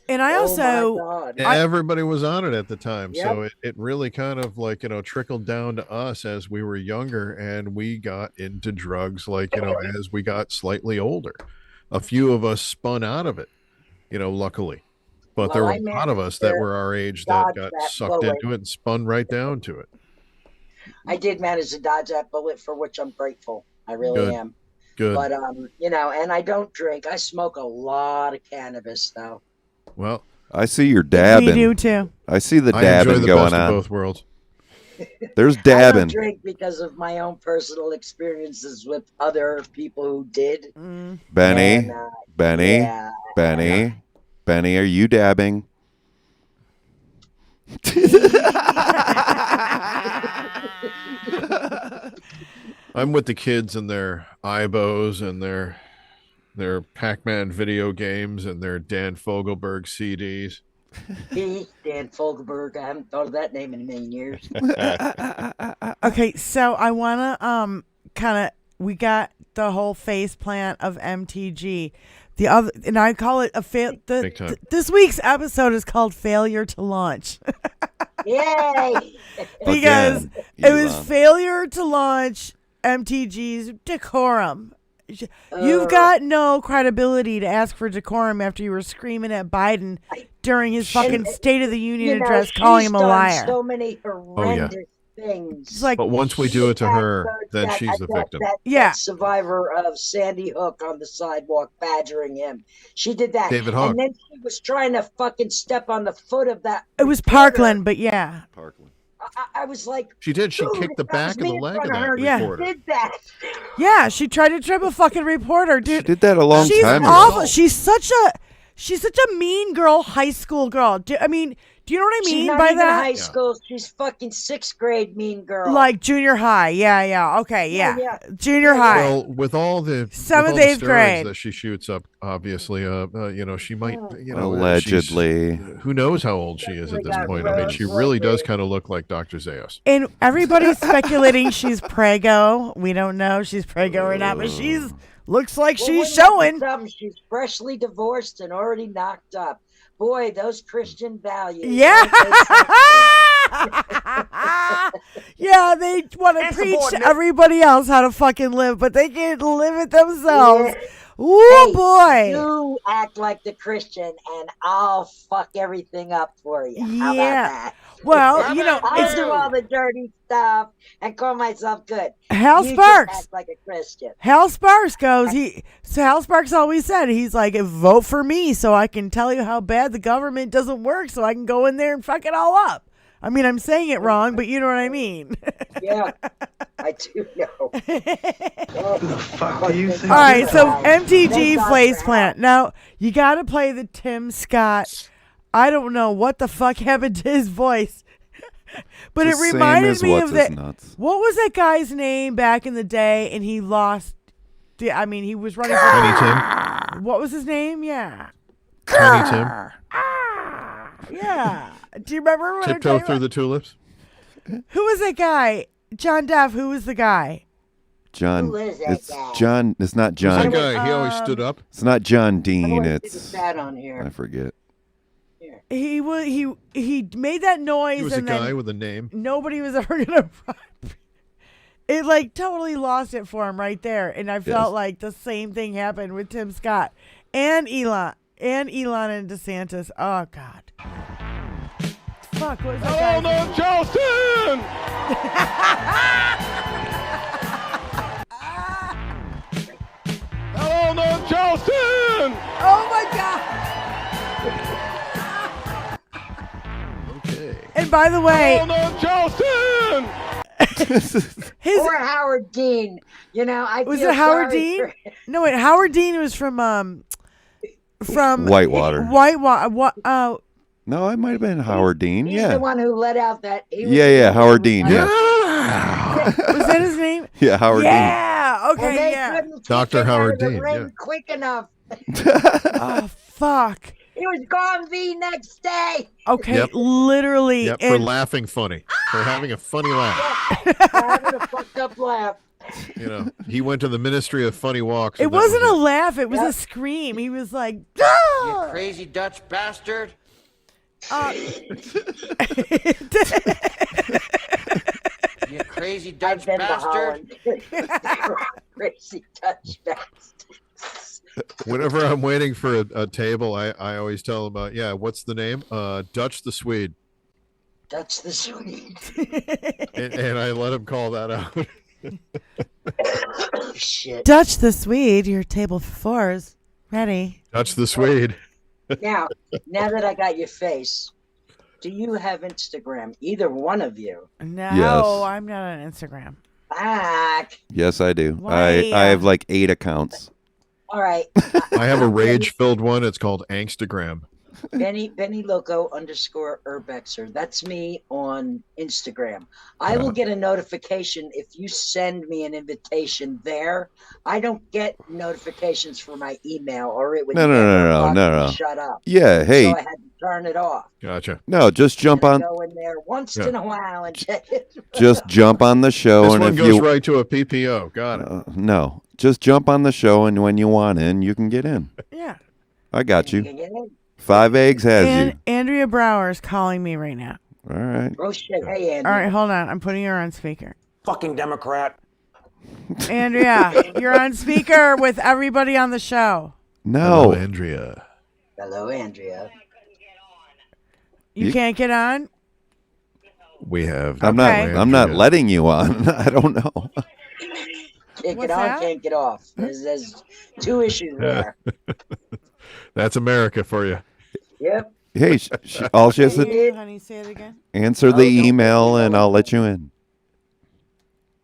And I also everybody was on it at the time. Yep. So it really kind of trickled down to us as we were younger, and we got into drugs as we got slightly older. A few of us spun out of it, luckily. But there were a lot of us that were our age that got sucked into it and spun right down to it. I did manage to dodge that bullet, for which I'm grateful. I really am. Good. But and I don't drink. I smoke a lot of cannabis, though. Well, I see your dabbing. We do too. I see the I dabbing enjoy the going best on. Of both worlds. There's I dabbing. don't drink because of my own personal experiences with other people who did. Benny, And, Benny, are you dabbing? I'm with the kids and their IBOs and their Pac-Man video games and their Dan Fogelberg CDs. Dan Fogelberg. I haven't thought of that name in a million years. Okay, so I want to we got the whole face plant of MTG. The other, and I call it a fail. This week's episode is called "Failure to Launch." Yay! Because it was failure to launch MTG's decorum. You've got no credibility to ask for decorum after you were screaming at Biden during his fucking State of the Union address, calling him a liar. So many horrendous things. But once we do it to her, then she's the victim. That survivor of Sandy Hook on the sidewalk badgering him. She did that. David Hawk. And then she was trying to fucking step on the foot of that. It was Parkland, but yeah. Parkland. I was like, she did. She kicked the back of the leg of that reporter. Did that? Yeah, she tried to trip a fucking reporter, dude. She did that a long time ago. Awful. She's such a mean girl, high school girl. Do you know what I mean she's not by even that? high school. She's fucking 6th grade mean girl. Like junior high. Yeah. Okay, yeah. Junior high. Well, with all the 7th, 8th grade that she shoots up, obviously, she might, allegedly. Who knows how old she is at this point? I mean, she really does kind of look like Dr. Zayas. And everybody's speculating she's prego. We don't know if she's prego or not, but looks like she's showing. She's freshly divorced and already knocked up. Boy, those Christian values. Yeah. Yeah, they want to preach to everybody else how to fucking live, but they can't live it themselves. Yeah. Ooh, boy. You act like the Christian, and I'll fuck everything up for you. How about that? Well, I'll do all the dirty stuff and call myself good. Hal Sparks, act like a Christian. Hal Sparks goes. Hal Sparks always said, he's like, vote for me so I can tell you how bad the government doesn't work, so I can go in there and fuck it all up. I mean, I'm saying it wrong, but you know what I mean. Yeah, I do know. What the fuck do you think? All right, so MTG face plant. Now, you got to play the Tim Scott. I don't know what the fuck happened to his voice. But it reminded me of that. What was that guy's name back in the day? And he lost. He was running for Tiny Tim. What was his name? Yeah. Tiny Tim. Yeah. Do you remember? Tiptoe through the tulips. Who was that guy? John Duff. Who was the guy? John. Who is that it's guy? John. It's not John. That guy. He always stood up. It's not John Dean. It's that on here. I forget. He made that noise. He was a guy with a name. Nobody was ever gonna. it like totally lost it for him right there. And I felt like the same thing happened with Tim Scott and Elon and DeSantis. Oh God. Fuck, what was that guy? Charleston! Hello, North Charleston! Oh my God. Okay. And by the way, Hello, North Charleston! Or Howard Dean. You know, I was feel it Howard sorry Dean? for- No, wait, Howard Dean was from Whitewater. Whitewater. No, it might have been Howard Dean. He's Yeah. the one who let out that. Howard Dean. Yeah. Was that his name? Yeah, Howard Yeah. Well, Okay. they Yeah. couldn't Dr. kick him Howard out of the Dean, ring yeah. quick enough. Oh fuck. He was gone the next day. Okay. Yep. Literally. Yep, for and- laughing funny. For having a funny laugh. Having a fucked up laugh. You know, he went to the Ministry of Funny Walks. It and that wasn't was a laugh. It was Yep. a scream. He was like, "Ah!" Crazy Dutch bastard. You crazy Dutch I've been to bastard. Holland. Crazy Dutch bastard. Whenever I'm waiting for a table, I always tell them, what's the name? Dutch the Swede. Dutch the Swede. And I let him call that out. Oh, shit. Dutch the Swede, your table for four is ready. Dutch the Swede. Now that I got your face, do you have Instagram? Either one of you. No, Yes. I'm not on Instagram. Back. Yes, I do. Why? I have like 8 accounts. All right. I have a rage-filled one. It's called Angstagram. BENNILOCO _ Urbexer. That's me on Instagram. I will get a notification if you send me an invitation there. I don't get notifications for my email, or it would No. shut up. Yeah, hey. So I had to turn it off. Gotcha. No, just jump on Go in there once in a while and check it. just jump on the show This and one if goes you right to a PPO. Got it. no, just jump on the show and when you want in, you can get in. Yeah. I got you. can get in. 5 eggs has you. Andrea Brower is calling me right now. All right. Oh shit! Hey, Andy. All right, hold on. I'm putting her on speaker. Fucking Democrat. Andrea, you're on speaker with everybody on the show. Hello, No. Andrea. Hello, Andrea. You can't get on? We have. I'm Okay. not letting you on. I don't know. Can't What's get on, that? can't get off. There's two issues there. That's America for you. Yep. Hey, all she has to Honey, say it again. answer the email and I'll let you in.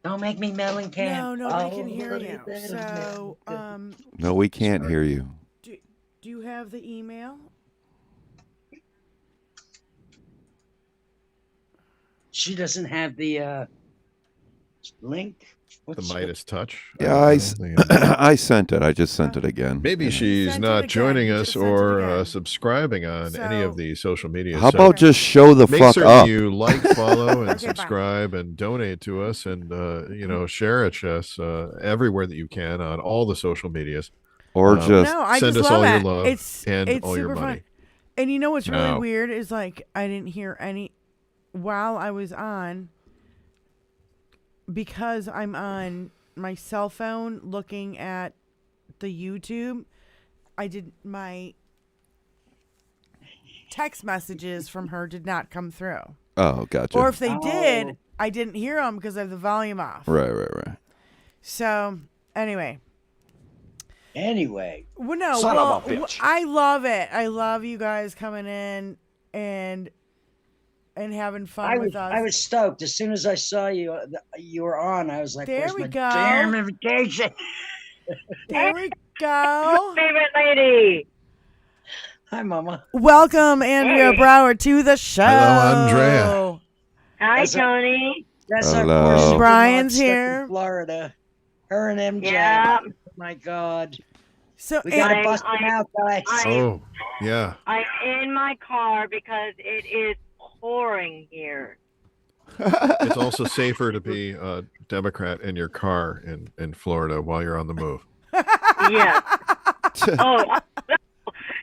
Don't make me Mellencamp. No, nobody can hear Oh, you. So, No, we can't hear you. do you have the email? She doesn't have the link. The Midas touch. Yeah, I sent it. I just sent it again. Maybe she's Sent it not again. joining You us just sent it or again. subscribing on any So- of the social media. How sites. about just show the Make fuck certain up? you like, follow, and Okay, bye. subscribe, and donate to us, and share it to us everywhere that you can on all the social medias. Or No, just No, I send just us love all your it. love It's and all your super money. fun. And you know what's really No. weird is like I didn't hear any while I was on because I'm on my cell phone looking at the YouTube. I did my text messages from her did not come through. oh, gotcha. Or if they Oh. did, I didn't hear them because I have the volume off. Right. So anyway. Anyway, Well, no, Son of a bitch. I love it. I love you guys coming in and having fun with us. I was stoked as soon as I saw you. You were on. I was like, There "Where's we my go. damn invitation?" There we go. Favorite lady. Hi, Mama. Welcome, Andrea Brower, to the show. Hello, Andrea. Hi, That's a- Tony. That's Hello. our poor super Brian's mod stuck in here. Florida. Her and MJ. Yeah. Oh my God. So, We gotta I'm- bust them out, guys. Oh, yeah. I'm in my car because it is pouring here. It's also safer to be a Democrat in your car in Florida while you're on the move. Yes. Oh,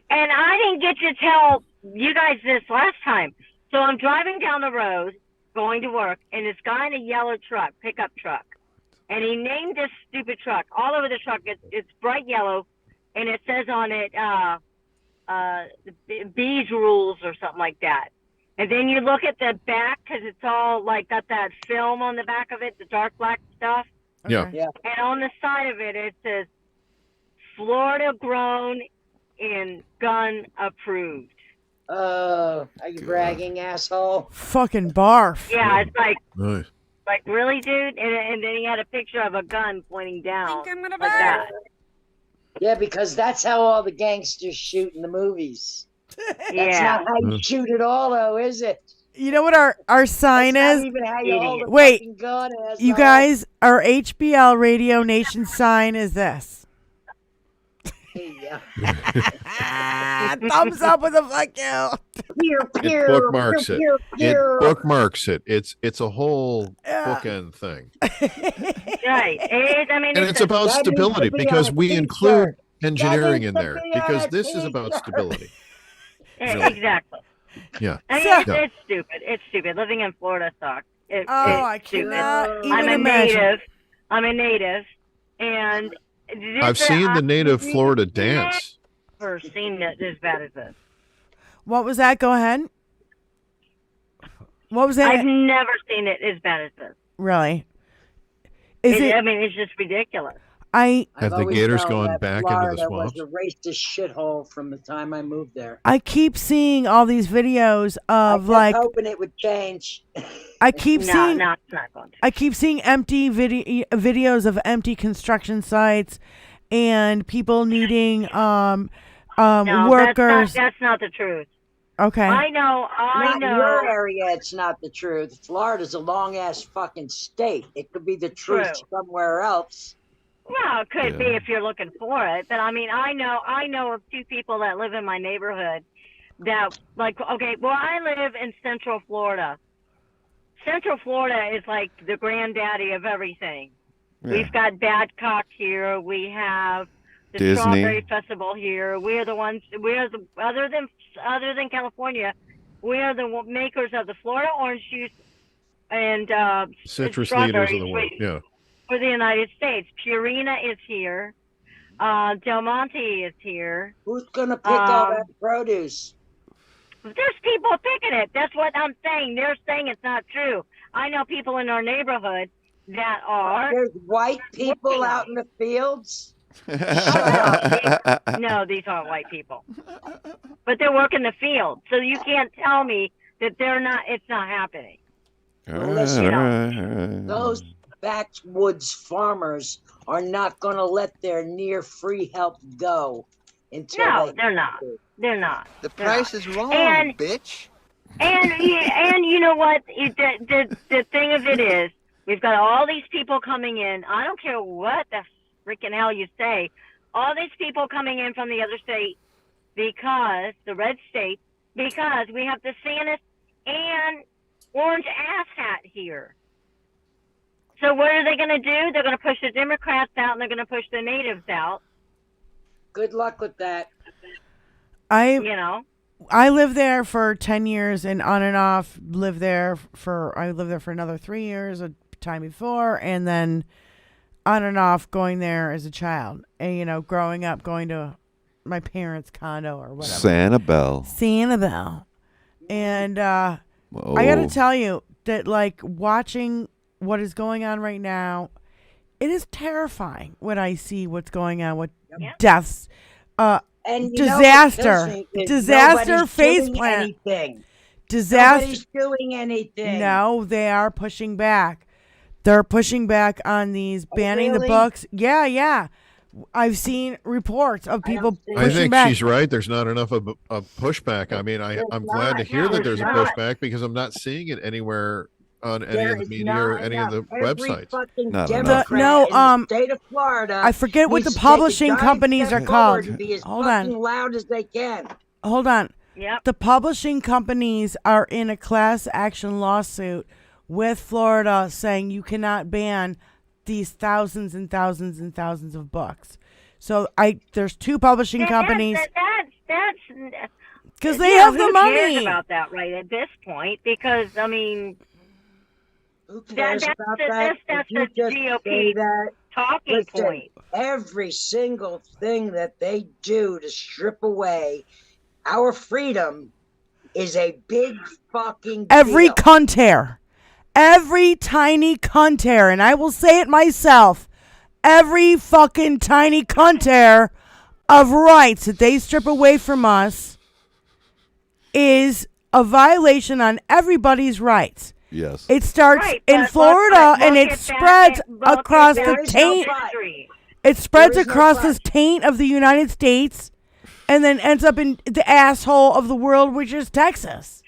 and I didn't get to tell you guys this last time. So I'm driving down the road, going to work, and this guy in a yellow truck, pickup truck, and he named this stupid truck. All over the truck, it's bright yellow, and it says on it, bees rules or something like that. And then you look at the back, because it's all like got that film on the back of it, the dark black stuff. Yeah. And on the side of it, it says Florida grown and gun approved. Oh, are you bragging, asshole? Fucking barf. Yeah, it's like, Nice. like really, dude? And then he had a picture of a gun pointing down like that. Yeah, because that's how all the gangsters shoot in the movies. That's Yeah. not how you shoot it all, though, is it? You know what our sign That's is? not even how you hold a Wait, fucking gun, asshole. you guys, our HBL Radio Nation sign is this. Yeah. Thumbs up with a fuck you. It bookmarks it. It bookmarks it. It's a whole bookend thing. Right. And it's about stability because we include engineering in there because this is about stability. Exactly. Yeah. I mean, it's stupid. It's stupid. Living in Florida sucks. I cannot even imagine. I'm a native, and I've seen the native Florida dance. Never seen it as bad as this. What was that? Go ahead. What was that? I've never seen it as bad as this. Really? Is it? I mean, it's just ridiculous. Have the gators gone back into the swamps? It was a racist shithole from the time I moved there. I keep seeing all these videos of I kept hoping it would change. I keep seeing. No, it's not going to. I keep seeing empty videos of empty construction sites and people needing No, workers. That's not the truth. Okay. I know. Not in your area, it's not the truth. Florida's a long ass fucking state. It could be the truth somewhere else. Well, it could be if you're looking for it, but I mean, I know of two people that live in my neighborhood that, like, okay, well, I live in Central Florida. Central Florida is like the granddaddy of everything. Yeah. We've got Badcock here. We have the Disney. Strawberry Festival here. We're the ones. We're the other than California. We are the makers of the Florida orange juice and citrus leaders of the world. Yeah. For the United States, Purina is here. Del Monte is here. Who's gonna pick all that produce? There's people picking it. That's what I'm saying. They're saying it's not true. I know people in our neighborhood that are. There's white people out in the fields. No, these aren't white people. But they're working the field, so you can't tell me that they're not. It's not happening. Those backwoods farmers are not going to let their near free help go until they're not. They're not. The price is wrong, bitch. And you know what? The thing of it is, we've got all these people coming in. I don't care what the freaking hell you say. All these people coming in from the other state because the red state, because we have the sanest and orange ass hat here. So what are they going to do? They're going to push the Democrats out and they're going to push the natives out. Good luck with that. I lived there for 10 years and on and off I lived there for another 3 years a time before, and then on and off going there as a child. And growing up going to my parents' condo or whatever. Sanibel. And I got to tell you that, like, watching what is going on right now, it is terrifying when I see what's going on with deaths, and disaster face plant. Disaster. Nobody's doing anything. No, they are pushing back. They're pushing back on these, banning the books. Yeah. I've seen reports of people pushing back. I think she's right. There's not enough of a pushback. I mean, I'm glad to hear that there's a pushback because I'm not seeing it anywhere on any of the media or any of the websites. State of Florida. I forget what the publishing companies are called. Hold on. Loud as they can. Hold on. Yep. The publishing companies are in a class action lawsuit with Florida saying you cannot ban these thousands and thousands and thousands of books. So there's two publishing companies. That's because they have the money. Who cares about that right at this point? Because I mean, Who cares about that? That's If you the just GOP say that, talking point. Every single thing that they do to strip away our freedom is a big fucking Every deal. cunt hair. Every tiny cunt hair. And I will say it myself. Every fucking tiny cunt hair of rights that they strip away from us is a violation on everybody's rights. Yes. It starts in Florida and it spreads across the taint. It spreads across this taint of the United States and then ends up in the asshole of the world, which is Texas.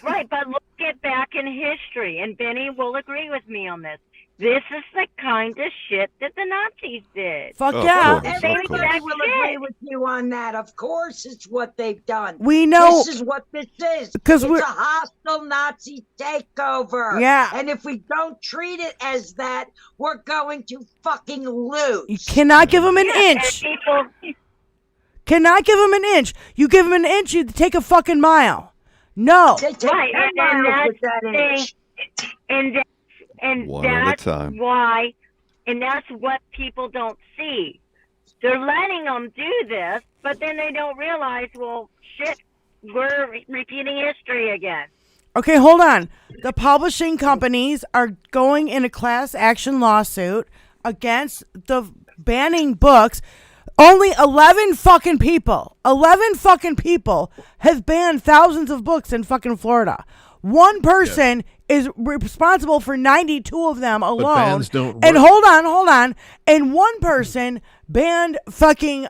Right, but look at back in history, and Benny will agree with me on this. This is the kind of shit that the Nazis did. Fuck yeah. Everybody will agree with you on that. Of course, it's what they've done. We know. This is what this is. Because it's a hostile Nazi takeover. Yeah. And if we don't treat it as that, we're going to fucking lose. You cannot give them an inch. Cannot give them an inch. You give them an inch, you take a fucking mile. No. Right, and One at a that's time. why, and that's what people don't see. They're letting them do this, but then they don't realize, well, shit, we're repeating history again. Okay, hold on. The publishing companies are going in a class action lawsuit against the banning books. Only 11 fucking people have banned thousands of books in fucking Florida. One person is responsible for 92 of them alone. But bans don't work. And hold on. And one person banned fucking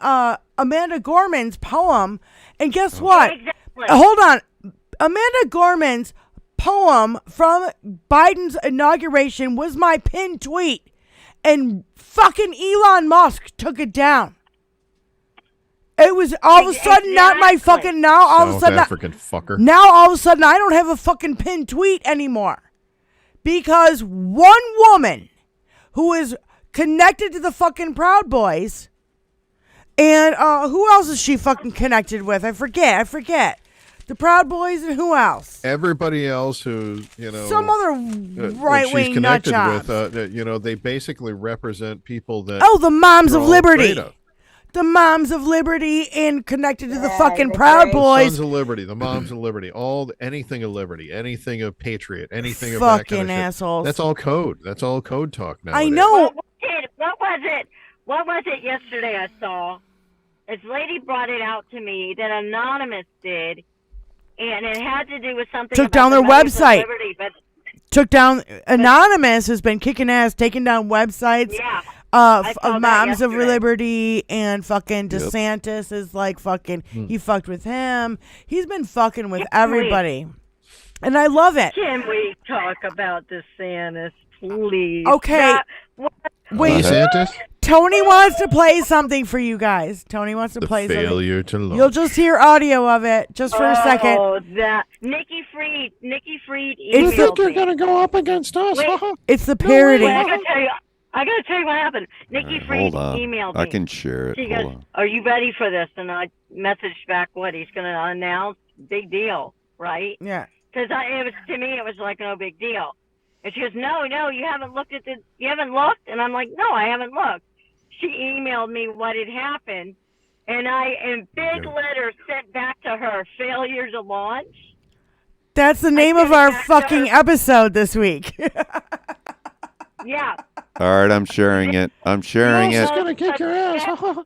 Amanda Gorman's poem. And guess what? Exactly. Hold on. Amanda Gorman's poem from Biden's inauguration was my pinned tweet. And fucking Elon Musk took it down. It was all of a sudden not my fucking now. All of a sudden, African fucker. Now all of a sudden I don't have a fucking pinned tweet anymore because one woman who is connected to the fucking Proud Boys, and who else is she fucking connected with? I forget. The Proud Boys and who else? Everybody else who, some other right wing she's connected nutjobs. with, they basically represent people that. Oh, the Moms of all Liberty. afraid of. The Moms of Liberty and connected to the fucking Proud Boys. Sons of Liberty, the Moms of Liberty, anything of Liberty, anything of Patriot, anything of fucking that kind of assholes. Shit. That's all code. That's all code talk now. I know. What was it yesterday I saw? This lady brought it out to me that Anonymous did, and it had to do with something Took about down the their Mothers of website. Liberty, Took down Anonymous has been kicking ass, taking down websites of Moms of Liberty, and fucking DeSantis is like fucking he fucked with him. He's been fucking with everybody. And I love it. Can we talk about DeSantis, please? Okay. Wait, DeSantis? Tony wants to play something for you guys. Tony wants to play failure something. to launch. You'll just hear audio of it just for a second. Oh, that Nikki Fried emailed You think you're me. going to go up against us? It's the parody. Wait, I gotta tell you what happened. Nikki Fried Hold on. emailed me. I can share it. She Hold goes, on. "Are you ready for this?" And I messaged back, "What? He's gonna announce? Big deal, right?" Yeah. Because to me, it was like no big deal. And she goes, "No, you haven't looked at you haven't looked." And I'm like, "No, I haven't looked." She emailed me what had happened, and I, in big letters, sent back to her, "Failure to launch." That's the name of our fucking episode this week. Yeah. All right, I'm sharing it. I'm sharing it. Gonna kick your ass. All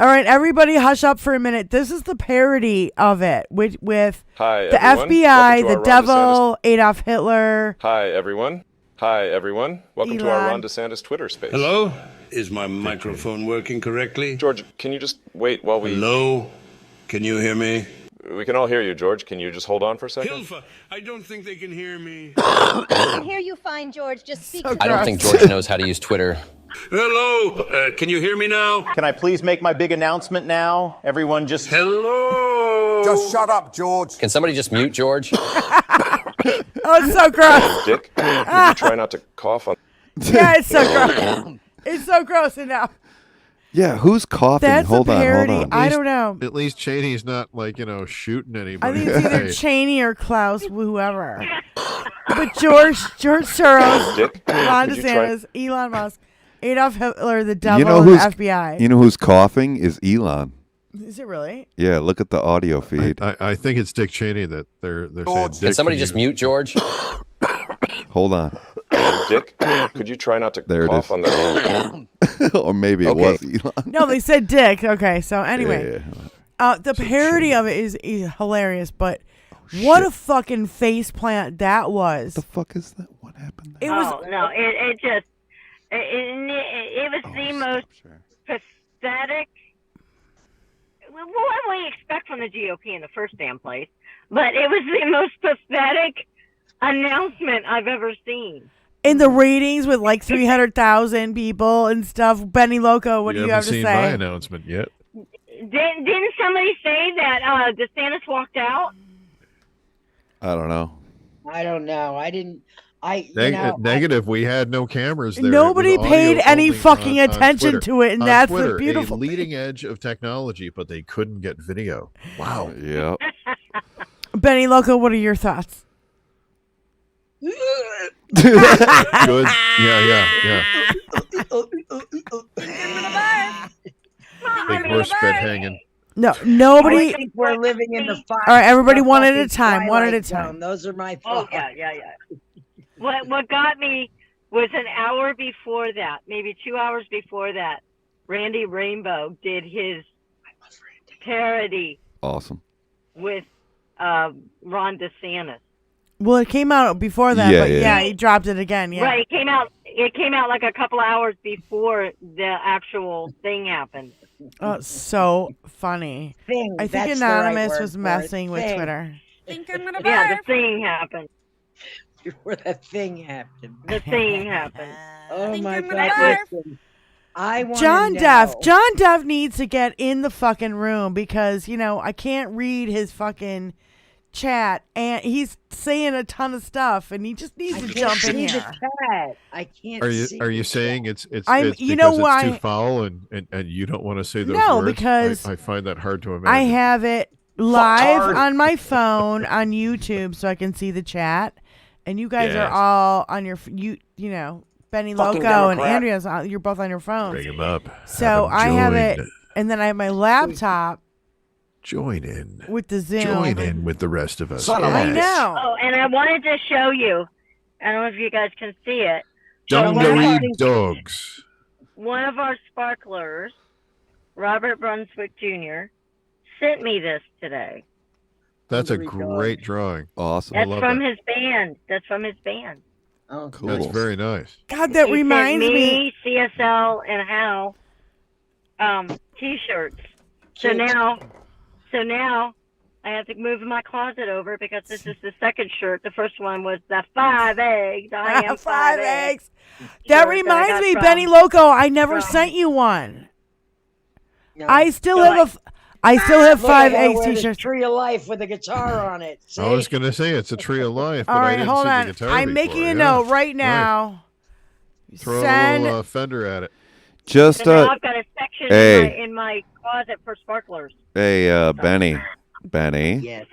right, everybody, hush up for a minute. This is the parody of it with Hi, the everyone. FBI, Welcome to the our Ron devil, Adolf Hitler. Hi, everyone. Welcome to our Ron DeSantis Twitter space. Hello? Is my microphone working correctly? George, can you just wait while we... Hello? Can you hear me? We can all hear you, George. Can you just hold on for a second? Hilfa, I don't think they can hear me. I can hear you fine, George. Just speak. I don't think George knows how to use Twitter. Hello? Can you hear me now? Can I please make my big announcement now? Everyone just... Hello? Just shut up, George. Can somebody just mute George? Oh, it's so gross. Dick, can you try not to cough on... Yeah, it's so gross. It's so gross enough. Yeah, who's coughing? That's hold a parody. on. I don't know. At least Cheney's not shooting I anybody. think it's either Cheney or Klaus, whoever. But George Soros, Dick, Ron could you try- DeSantis, Elon Musk, Adolf Hitler, the devil, You know and the who's FBI. You know who's coughing is Elon. Is it really? Yeah, look at the audio feed. I think it's Dick Cheney that they're saying. Dick, Can somebody just mute George? Hold on. Dick, could you try not to There it cough is. on the Or maybe it was Elon. No, they said Dick. Okay, so anyway, Yeah. the parody of it is hilarious, but what a fucking face plant that was. The fuck is that? What happened? It was no, it just it was the most pathetic. What do we expect from the GOP in the first damn place? But it was the most pathetic announcement I've ever seen. in the ratings with like 300,000 people and stuff. BENNILOCO, what do you have to say? You haven't seen my announcement yet. Didn't somebody say that DeSantis walked out? I don't know. I don't know. I didn't. Negative. We had no cameras there. Nobody paid any fucking on attention Twitter. to it, and On that's Twitter, the beautiful a leading edge of technology, but they couldn't get video. Wow. Yeah. BENNILOCO, what are your thoughts? Good. Yeah. Big horse bed hanging. No, nobody. I think we're living in the fire. All right, everybody, one at a time. One at a time. Those are my thoughts. Oh yeah. What got me was an hour before that, maybe 2 hours before that, Randy Rainbow did his parody. Awesome. With Ron DeSantis. Well, it came out before that, but yeah, he dropped it again. Yeah, Right, it came out like a couple hours before the actual thing happened. Oh, so funny. I think Anonymous was messing with Twitter. Yeah, the thing happened. Before that thing happened. The thing happened. Oh my God! Listen, I want John Duff needs to get in the fucking room because I can't read his fucking chat and he's saying a ton of stuff and he just needs to jump in here. I can't. Are you saying it's you because know why? it's too foul and you don't want to say those No, words? because I find that hard to imagine. I have it live on my phone on YouTube so I can see the chat, and you guys are all on your BENNILOCO and Andrea's. You're both on your phones. Bring him up. So I have it, and then I have my laptop. Join in with the Zoom. Join in with the rest of us. I know. Oh, and I wanted to show you. I don't know if you guys can see it. Dungaree dogs. One of our sparklers, Robert Brunswick Jr., sent me this today. That's a great drawing. Awesome. That's from his band. Oh, cool. That's very nice. God, that He reminds sent me. CSL and Hal T-shirts. So now I have to move my closet over because this is the second shirt. The first one was the 5 eggs. I am 5 eggs. That reminds me, BENNILOCO. I never sent you one. No. I still have 5 eggs T-shirts. Tree of Life with a guitar on it. See? I was going to say it's a tree of life, but All I right, didn't hold see on. the guitar I'm before. making a note right now. Nice. Throw a little Fender at it. Just So now I've got a section in my closet for sparklers. Hey, Benny. Yes,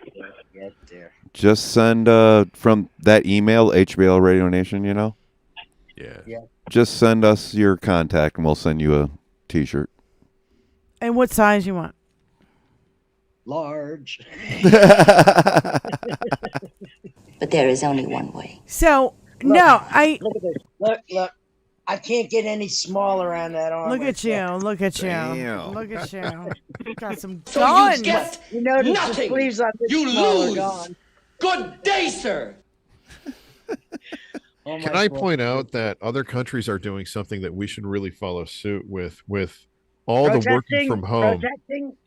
dear. Just send from that email, HBL Radio Nation. Yeah. Just send us your contact, and we'll send you a T-shirt. And what size you want? Large. But there is only one way. So Look I look at this. Look. I can't get any smaller on that arm. look at you. Look at you. Damn. Look at you. You got some So guns. you get You notice the nothing. sleeves on this You small are lose. gone. Good day, sir. Oh Can my I God. point out that other countries are doing something that we should really follow suit with all the working from home? Protesting?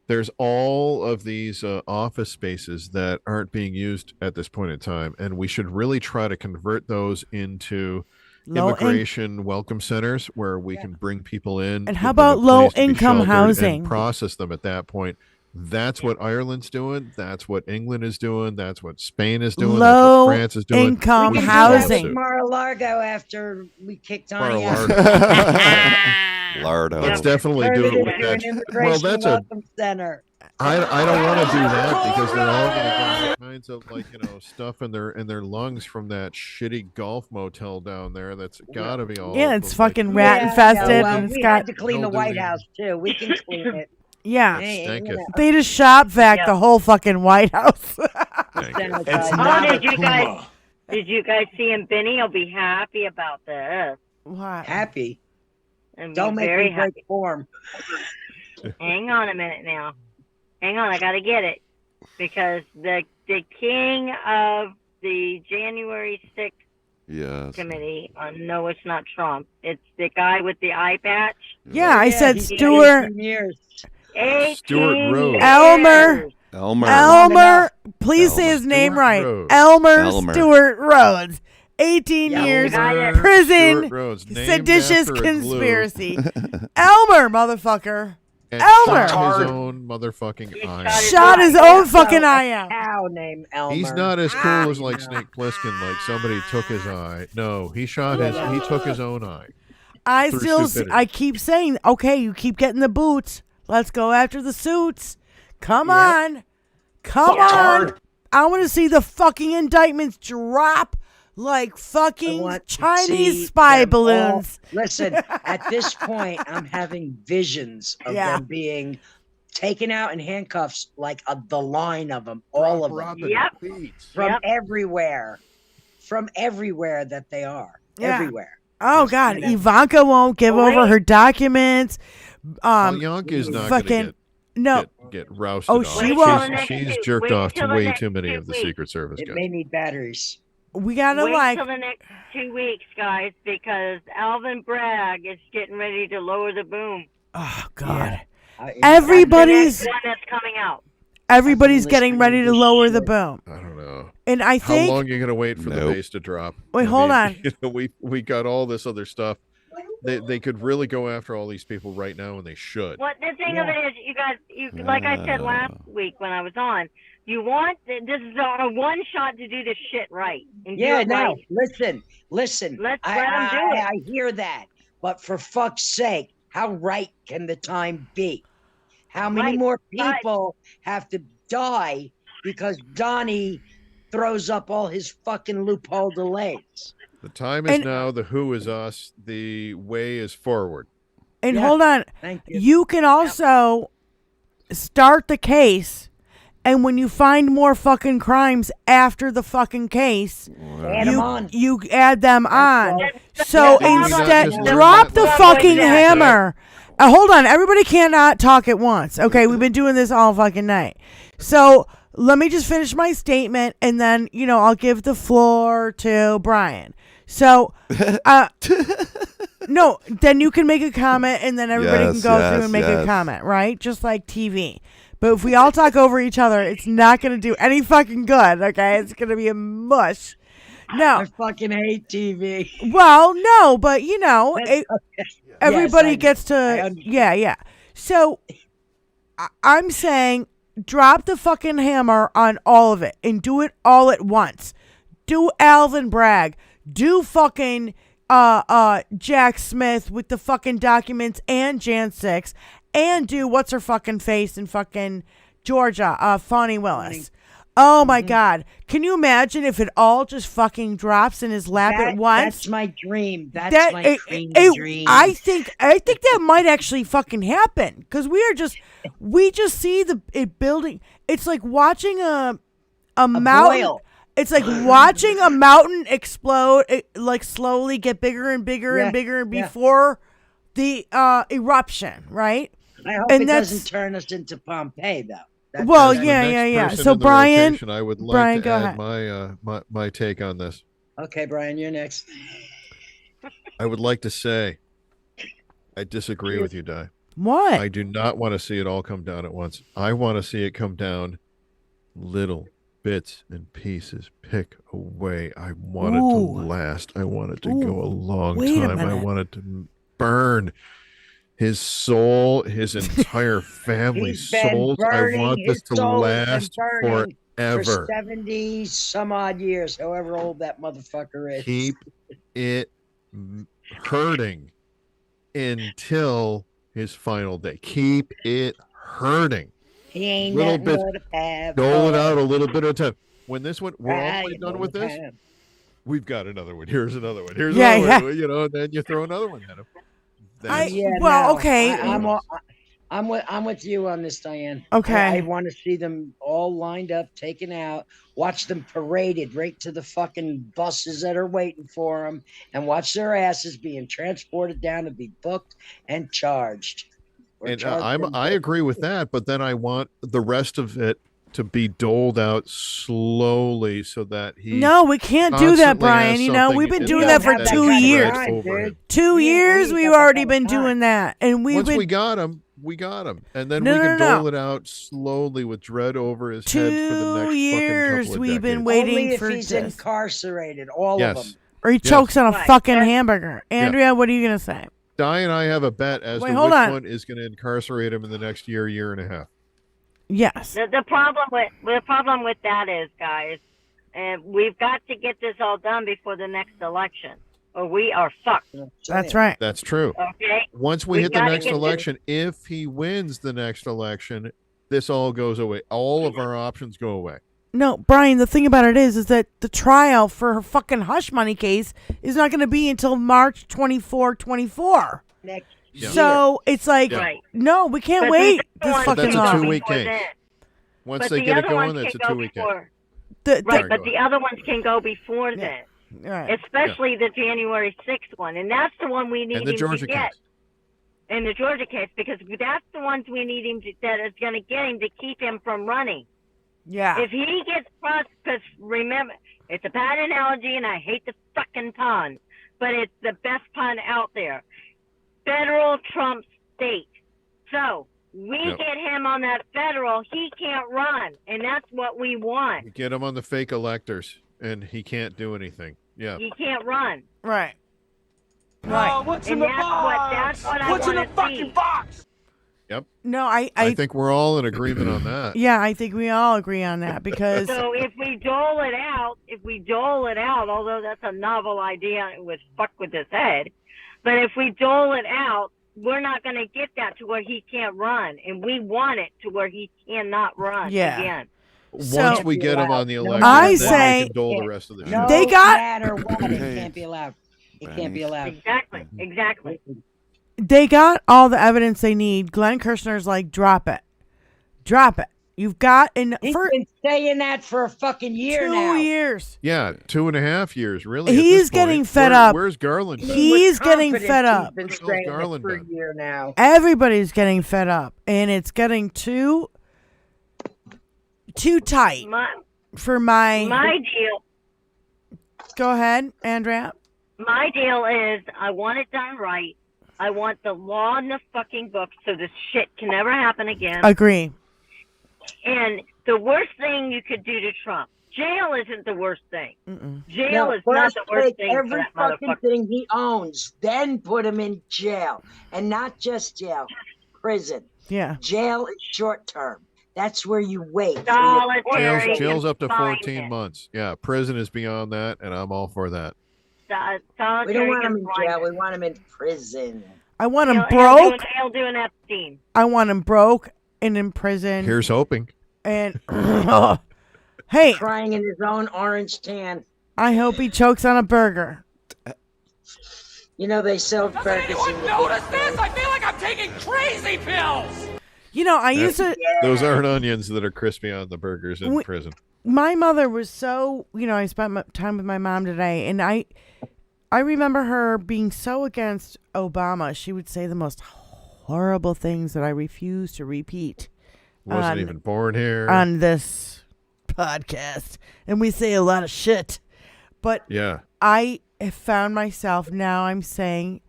There's all of these office spaces that aren't being used at this point in time, and we should really try to convert those into immigration welcome centers where we can bring people in. And how give them a about low place to be income sheltered housing? and process them at that point. That's what Ireland's doing. That's what England is doing. That's what Spain is doing. Low that's what France is doing. income We should housing. follow suit. Mar-a-Lago after we kicked Tony out. Lardo. Let's definitely do it with An that. immigration Well, that's a welcome center. I don't want to do that because they're all going to get all kinds of stuff in their lungs from that shitty golf motel down there. That's got to be all. Yeah, it's fucking rat infested. Well, and it's we got had to clean the White House too. We can clean it. Yeah, stinketh. They just shop vac the whole fucking White House. Did you guys see him, Benny? He'll be happy about this. What? Happy? And Don't make very me break form. Hang on a minute now. Hang on, I gotta get it because the king of the January 6th committee. No, it's not Trump. It's the guy with the eye patch. Yeah, I said Stuart. 18 Stuart Rhodes. Elmer. Please say his name right. Elmer Stuart Rhodes. 18 years prison. Seditious conspiracy. Elmer, motherfucker. Elmer. Shot his own motherfucking eye. Shot his own fucking eye out. Cow named Elmer. He's not as cool as like Snake Plissken. Like somebody took his eye. No, he took his own eye. I keep saying, okay, you keep getting the boots. Let's go after the suits. Come on. Come on. I want to see the fucking indictments drop like fucking Chinese spy balloons. Listen, at this point, I'm having visions of them being taken out in handcuffs, like the line of them, all of them. From everywhere. From everywhere that they are. Yeah. Everywhere. Oh, God. Ivanka won't give over her documents. Ivanka's not going to get rousted off. She won't. She's jerked off to way too many of the Secret Service guys. It may need batteries. We gotta wait till the next 2 weeks, guys, because Alvin Bragg is getting ready to lower the boom. Oh God! Everybody's that's coming out. Everybody's getting ready to lower the boom. I don't know. And I think how long are you gonna wait for the base to drop? Wait, hold on. We got all this other stuff. They could really go after all these people right now, and they should. What the thing of it is, you guys, like I said last week when I was on, this is a one shot to do this shit right. And listen. Let's let them do it. I hear that, but for fuck's sake, how right can the time be? How many more people have to die because Donnie throws up all his fucking loophole delays? The time is now. The who is us. The way is forward. And hold on. Thank you. You can also start the case, and when you find more fucking crimes after the fucking case, you add them on. So instead, drop the fucking hammer. Hold on. Everybody cannot talk at once. Okay, we've been doing this all fucking night. So let me just finish my statement, and then, I'll give the floor to Brian. So, no, then you can make a comment, and then everybody can go through and make a comment, right? Just like TV. But if we all talk over each other, it's not going to do any fucking good, okay? It's going to be a mush. No. I fucking hate TV. Well, no, but, everybody gets to, yeah. So, I'm saying drop the fucking hammer on all of it and do it all at once. Do Alvin Bragg. Do fucking Jack Smith with the fucking documents and Jan 6, and do what's her fucking face in fucking Georgia, Fonnie Willis. Oh my God. Can you imagine if it all just fucking drops in his lap at once? That's my dream. That's my dream. I think that might actually fucking happen, because we just see it building. It's like watching a mountain. Boil. It's like watching a mountain explode, like slowly get bigger and bigger and bigger before the eruption, right? I hope it doesn't turn us into Pompeii, though. Yeah. So Brian, I would like to add my take on this. Okay, Brian, you're next. I would like to say I disagree with you, Di. What? I do not want to see it all come down at once. I want to see it come down little bits and pieces. Pick away. I want it to last. I want it to go a long time. I want it to burn his soul, his entire family's souls. I want this to last forever. For 70 some odd years, however old that motherfucker is. Keep it hurting until his final day. Keep it hurting. He ain't little nothing bit, but a bad dole it boy. out a little bit at a time. When this one, we're all Right, done with this. time. We've got another one. Here's another one. Here's Yeah, another yeah. one. You know, and then you throw another one at him. Okay. I'm with you on this, Diane. Okay. I want to see them all lined up, taken out, watch them paraded right to the fucking buses that are waiting for them, and watch their asses being transported down to be booked and charged. And I agree with that, but then I want the rest of it to be doled out slowly so that he. No, we can't do that, constantly has Brian. You know, we've been something doing in that for that 2 he years. spreads over him. 2 years, we've already been doing that, and we've Once been. we got him, and then No, we no, can no. dole it out slowly with dread over his head for the 2 next years fucking couple of we've been decades. waiting Only if for he's this. incarcerated, all of them. Or he chokes on a fucking hamburger. Andrea, what are you gonna say? Di and I have a bet as Wait, to hold which on. one is going to incarcerate him in the next year and a half. Yes. The problem with that is, guys, we've got to get this all done before the next election, or we are fucked. That's right. That's true. Okay. Once we hit the gotta next get this- election, if he wins the next election, this all goes away. All of our options go away. No, Brian, the thing about it is that the trial for her fucking hush money case is not going to be until March 24. Next Yeah. So it's like, Yeah. no, we can't But wait the this other fucking That's a long. 2-week before case. then. Once But they the get it other going, ones that's a can go 2-week case. before. The- Right, Sorry, but go the ahead. other ones can go before then, Right. especially the January 6th one, and that's the one we need And the him Georgia to get. case. And the Georgia case, because that's the ones we need him to, that is going to get him to keep him from running. Yeah. If he gets crossed, because remember, it's a bad analogy, and I hate the fucking pun, but it's the best pun out there. Federal Trump state. So we get him on that federal, he can't run, and that's what we want. You get him on the fake electors, and he can't do anything. Yeah. He can't run. Right. Oh, what's in And the that's box? what I What's in the wanna fucking see. box? Yep. No, I think we're all in agreement on that. Yeah, I think we all agree on that because So if we dole it out, although that's a novel idea, it would fuck with his head. But if we dole it out, we're not going to get that to where he can't run, and we want it to where he cannot run Yeah. again. Once we get him on the election, I then say- we can dole the rest of the No shit. They got- matter what, it can't be allowed. It can't be allowed. Exactly. they got all the evidence they need. Glenn Kirshner's like, drop it. You've got He's been saying that for a fucking year 2 now. years. Yeah, 2.5 years, really. at He's this getting point. fed up. Where's Garland? He's getting fed up. He's been Where's saying Garland it for a been? year now. Everybody's getting fed up, and it's getting too tight for my deal. Go ahead, Andrea. My deal is I want it done right. I want the law in the fucking book so this shit can never happen again. Agree. And the worst thing you could do to Trump, jail isn't the worst thing. Jail No, is not first the worst take thing for every that fucking motherfucker. thing he owns, then put him in jail, and not just jail, prison. Yeah. Jail is short term. That's where you wait. Solitary Jail's up to 14 confinement. months. Yeah, prison is beyond that, and I'm all for that. Solitary We don't want him in jail. confinement. We want him in prison. I want him He'll broke. do an Epstein. I want him broke and in prison. Here's hoping. And hey, Crying in his own orange tan. I hope he chokes on a burger. You know they sell burgers. Notice this? I feel like I'm taking crazy pills. You know, I used to. Those aren't onions that are crispy on the burgers in prison. My mother was so. I spent time with my mom today, and I remember her being so against Obama. She would say the most horrible things that I refuse to repeat. Wasn't even born here. On this podcast, and we say a lot of shit. But yeah, I have found myself now. I'm saying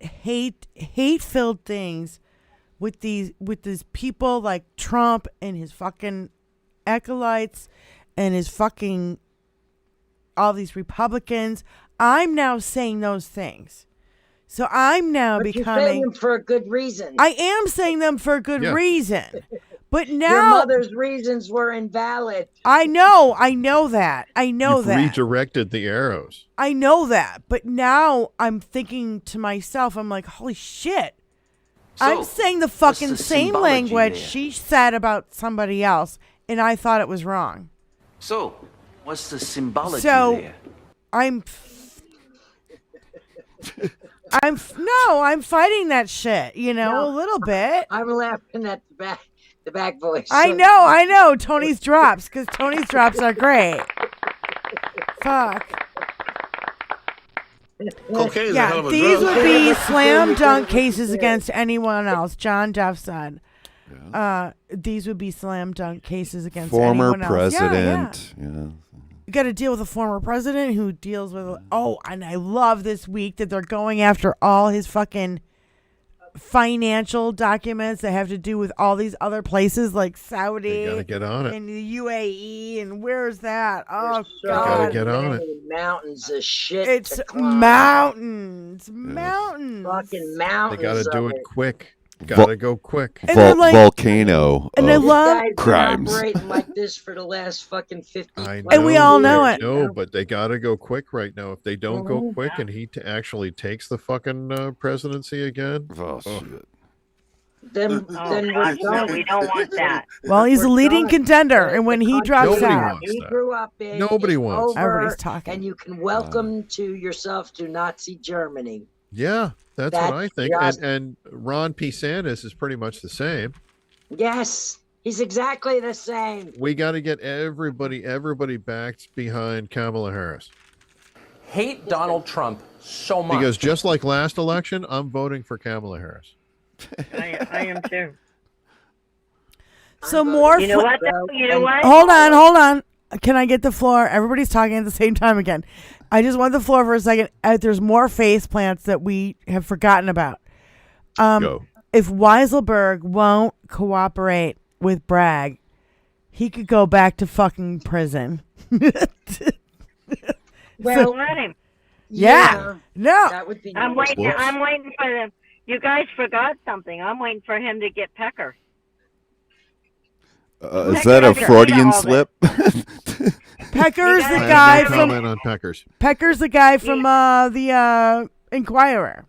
hate-filled things with these people like Trump and his fucking acolytes and his fucking all these Republicans. I'm now saying those things. So I'm now But you're saying becoming. them for a good reason. I am saying them for a good reason. But now Your mother's reasons were invalid. I know that. You've redirected the arrows. I know that. But now I'm thinking to myself, I'm like, holy shit. I'm saying the fucking same language she said about somebody else, and I thought it was wrong. So, what's the symbology So, there? I'm fighting that shit, a little bit. I'm laughing at the back voice. I know. Tony's drops, because Tony's drops are great. Fuck. Cocaine's a hell of a these drug. would be slam dunk cases against anyone else. John Duff said. These would be slam dunk cases against anyone else. Former president. Yeah. You got to deal with a former president who deals with. Oh, and I love this week that they're going after all his fucking financial documents that have to do with all these other places like Saudi. You gotta get on it. And the UAE. And where's that? Oh, So God. Gotta get on it. Mountains of shit. It's to climb. mountains. Fucking mountains. They gotta do of it quick. Gotta go quick. Volcano. And I love crimes. Operating like this for the last fucking 50. And we all know it. No, but they gotta go quick right now. If they don't go quick, and he actually takes the fucking presidency again. Oh shit. Then we don't want that. Well, he's a leading contender, and when he drops Nobody out, wants he that. grew up in. Nobody it's wants. over, Everybody's talking. And you can welcome to yourself to Nazi Germany. Yeah, that's what I think. just- And Ron P. Sanders is pretty much the same. Yes, he's exactly the same. We got to get everybody backed behind Kamala Harris. Hate Donald Trump so much. Because just like last election, I'm voting for Kamala Harris. I am too. so more. You know what? You know what? Hold on. Can I get the floor? Everybody's talking at the same time again. I just want the floor for a second. There's more face plants that we have forgotten about. Go. If Weiselberg won't cooperate with Bragg, he could go back to fucking prison. Well, let him. Yeah. No. That would be I'm nice. waiting for them. You guys forgot something. I'm waiting for him to get Pecker. Is that a Freudian slip? Pecker's the I guy have no from comment on Peckers. Pecker's the guy from the Inquirer.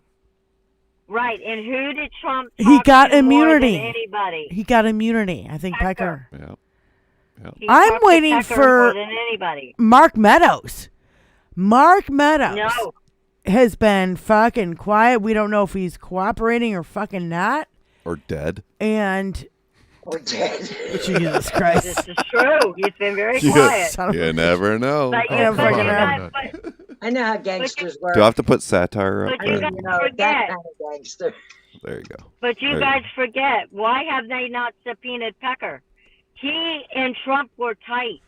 Right, and who did Trump He talk got to more than immunity. anybody? He got immunity. I think Pecker. Yeah. He I'm talked to waiting Pecker for more than anybody. Mark Meadows. Mark Meadows No. has been fucking quiet. We don't know if he's cooperating or fucking not. Or dead. And Or dead. Jesus Christ. This is true. He's been very quiet. Son of a- You never know. But Yeah, you, fucking but you hell. guys, but, I know how gangsters work. Do I have to put satire up but you there? guys that forget. kind of gangster. There you go. But you There guys forget. Why have they not subpoenaed Pecker? He and Trump were tight.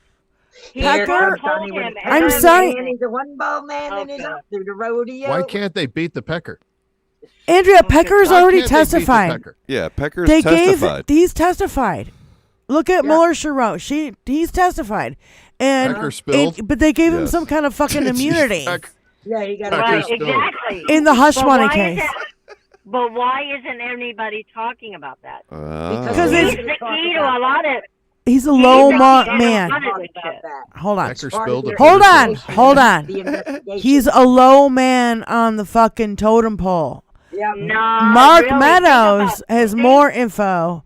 He Pecker? told him. I'm sorry. He's a one-ball man and he's up through the rodeo. Why can't they beat the Pecker? Andrea, Pecker's Why already can't they beat the testified. Pecker? Yeah, Pecker's They testified. he's testified. Look at Mueller Sherrod. He's testified. And Pecker spilled? but they gave him Yes. some kind of fucking immunity Yeah, he got Pecker Right, spilled. exactly. in the hush But money why case. But why isn't anybody talking about that? Because He's it's- the key to a lot of. He's a he's low the man. key to a lot of this shit. Hold on. Pecker spilled it. Hold on. Pecker Hold on. the investigation. He's a low man on the fucking totem pole. Yeah, No, Mark really, Meadows has more info.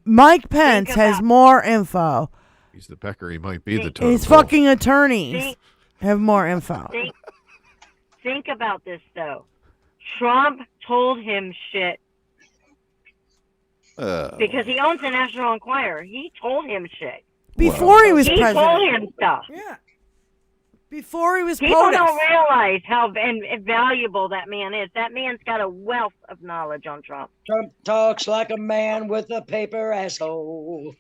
Mike Pence has more info. He's the Pecker. He might be the totem His pole. fucking attorneys have more info. Think about this though. Trump told him shit because he owns the National Enquirer. He told him shit. Before he was He president. told him stuff. Yeah. Before he was People POTUS. don't realize how valuable that man is. That man's got a wealth of knowledge on Trump. Trump talks like a man with a paper asshole.